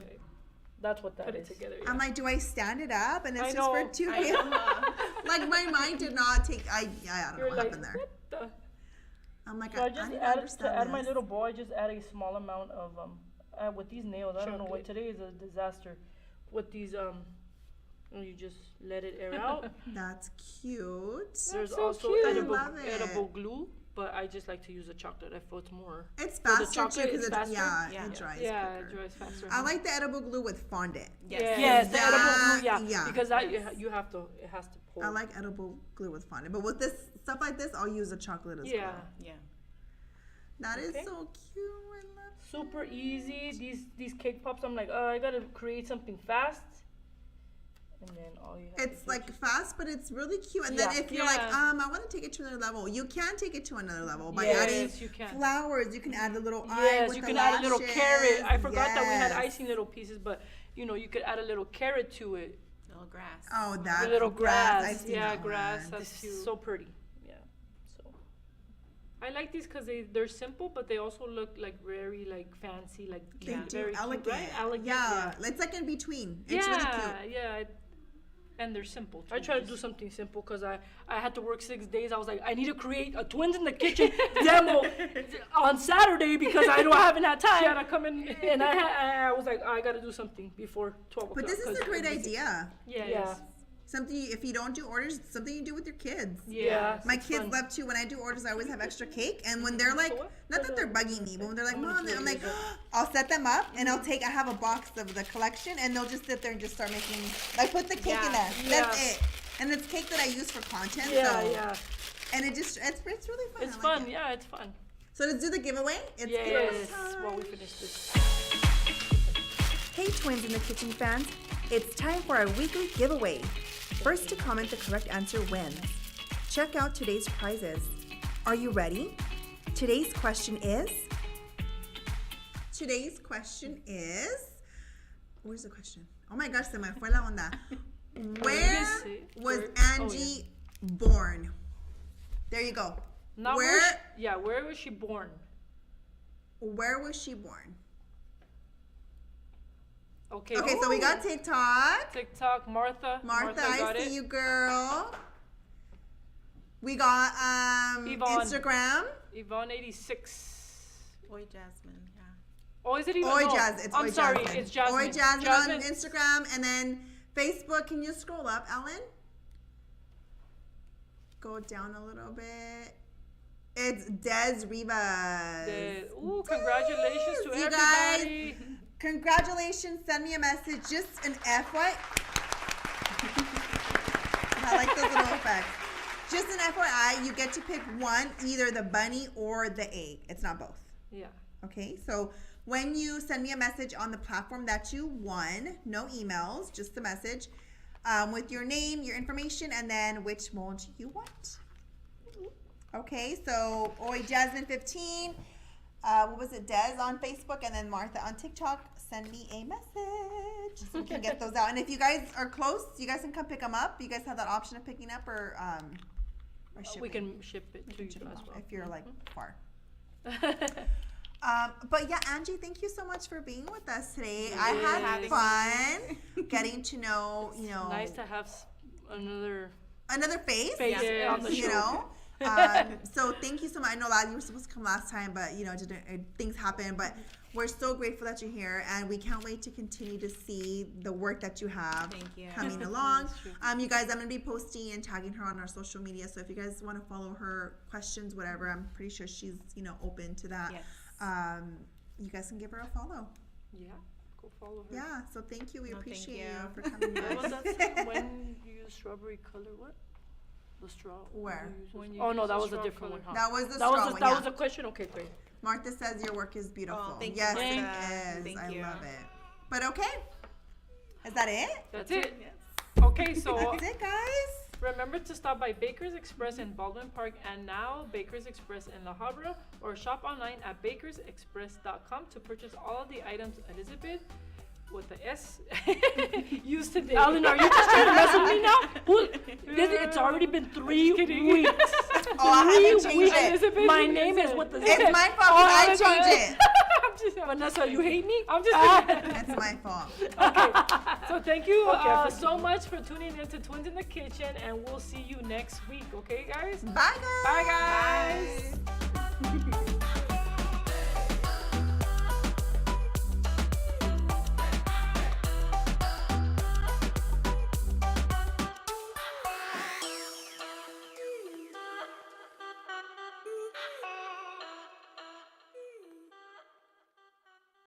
That's what that Put it is. together. I'm like, do I stand it up? And it's I just know. for two I people. know. Like my mind did not take. I don't know You're what like, happened there. what the? I'm like, So I just didn't added understand to add my this. little bowl. I just add a small amount of with these nails. I don't know what today is a disaster. With these you just let it air out. That's cute. There's so also cute. I love it. edible glue, but I just like to use the chocolate. I feel it's more. It's the faster too chocolate because is it, faster? Yeah. it dries Yeah, quicker. it dries faster. I like the edible glue with fondant. Yes. Yes, the edible glue. Yeah, Yeah, yeah. because that you have to. It has to pull. I like edible glue with fondant, but with this stuff like this, I'll use the chocolate as Yeah. well. Yeah. That is Okay. so cute. I love Super easy. These cake pops. I'm like, I gotta create something fast. And then all you have It's to like fast, but it's really cute. And then Yeah. if you're like, Yeah. I want to take it to another level, you can take it to another level by Yes, adding you can. flowers. You can add a little eye Yes, with you the can add a little lashes. carrot. I forgot that we had Yes. icing little pieces, but you could add a little carrot to it. Little grass. Oh, that A little grass. I've seen Yeah, that grass. one. That's It's cute. so pretty. Yeah. So I like these because they're simple, but they also look like very like fancy, like They yeah, do very elegant. cute, right? Elegant. Yeah, it's like in between. It's yeah, really cute. yeah. And they're simple. Too. I try to do something simple because I had to work 6 days. I was like, I need to create a twins in the kitchen demo on Saturday because haven't had time. She had to come in. And I was like, I gotta do something before 12 But o'clock. this is 'cause a great I'm busy. idea. Yeah. Yeah. Yes. Something if you don't do orders, something you do with your kids. Yeah. My it's kids fun. love to. When I do orders, I always have extra cake. And when they're like, not that they're bugging me, but when they're like, Mom, I'm like, I'll set them up and I have a box of the collection and they'll just sit there and just start making, like put the cake in there. Yeah. That's it. And it's cake that I use for content. Yeah, so, yeah. And it's really fun. It's I like fun. it. Yeah, it's fun. So let's do the giveaway. It's Yes. giveaway time. Well, we finished this. Hey Twins in the Kitchen fans, it's time for our weekly giveaway. First to comment the correct answer wins. Check out today's prizes. Are you ready? Today's question is... Where's the question? Oh my gosh, se me fue la onda. Where was Angie born? There you go. Not Where where was she born? where was she born? Okay. Okay, so we got TikTok. TikTok, Martha. Martha, got I see it. you, girl. We got Yvonne. Instagram. Yvonne 86. Oi, Jasmine. Yeah. Oh, is it even? Oi no. Jazz. It's I'm Oi sorry, Jasmine. it's Jasmine. Oi Jasmine on Instagram, and then Facebook. Can you scroll up, Ellen? Go down a little bit. It's Des Rivas. Ooh, congratulations to You everybody. guys. Congratulations. Send me a message. Just an FY. I like those little effects. Just an FYI, you get to pick one, either the bunny or the egg. It's not both. Yeah. Okay, so when you send me a message on the platform that you won, no emails, just the message, with your name, your information, and then which mold you want. Okay, so Oi Jasmine 15, what was it, Des on Facebook, and then Martha on TikTok. Send me a message so we can get those out. And if you guys are close, you guys can come pick them up. You guys have that option of picking up or shipping. We can ship it to you Ship 'em as out well. if you're like far. But yeah, Angie, thank you so much for being with us today. I had fun getting to know, Nice to have another face on the show. you know. So thank you so much. I know that you were supposed to come last time, but things happen. But we're so grateful that you're here, and we can't wait to continue to see the work that you have coming along. You guys, I'm gonna be posting and tagging her on our social media. So if you guys want to follow her, questions, whatever, I'm pretty sure she's open to that. Yes. You guys can give her a follow. Yeah, go follow her. Yeah. So thank you. We appreciate thank you for coming. What was by. that? When you use strawberry color, what? The straw. Where? Oh no, that was a different one. Huh? That was the That straw was one. that yeah. was a question. Okay, great. Martha says your work is beautiful. Oh, thank you, yes, Martha. it is. Thank I you. love it. But okay. Is that it? That's it. Yes. Okay, so That's it, guys. remember to stop by Baker's Express in Baldwin Park and now Baker's Express in La Habra, or shop online at bakersexpress.com to purchase all of the items Elizabeth with the S used today. Alan, are you just trying to mess with me now? It's already been 3 weeks. Oh, I haven't changed it. Elizabeth, my name is with the Z. It's my fault. I changed it. Vanessa, you hate me? I'm just That's my fault. Okay, so thank you so much for tuning in to Twins in the Kitchen, and we'll see you next week, okay, guys? Bye, guys. Bye, guys.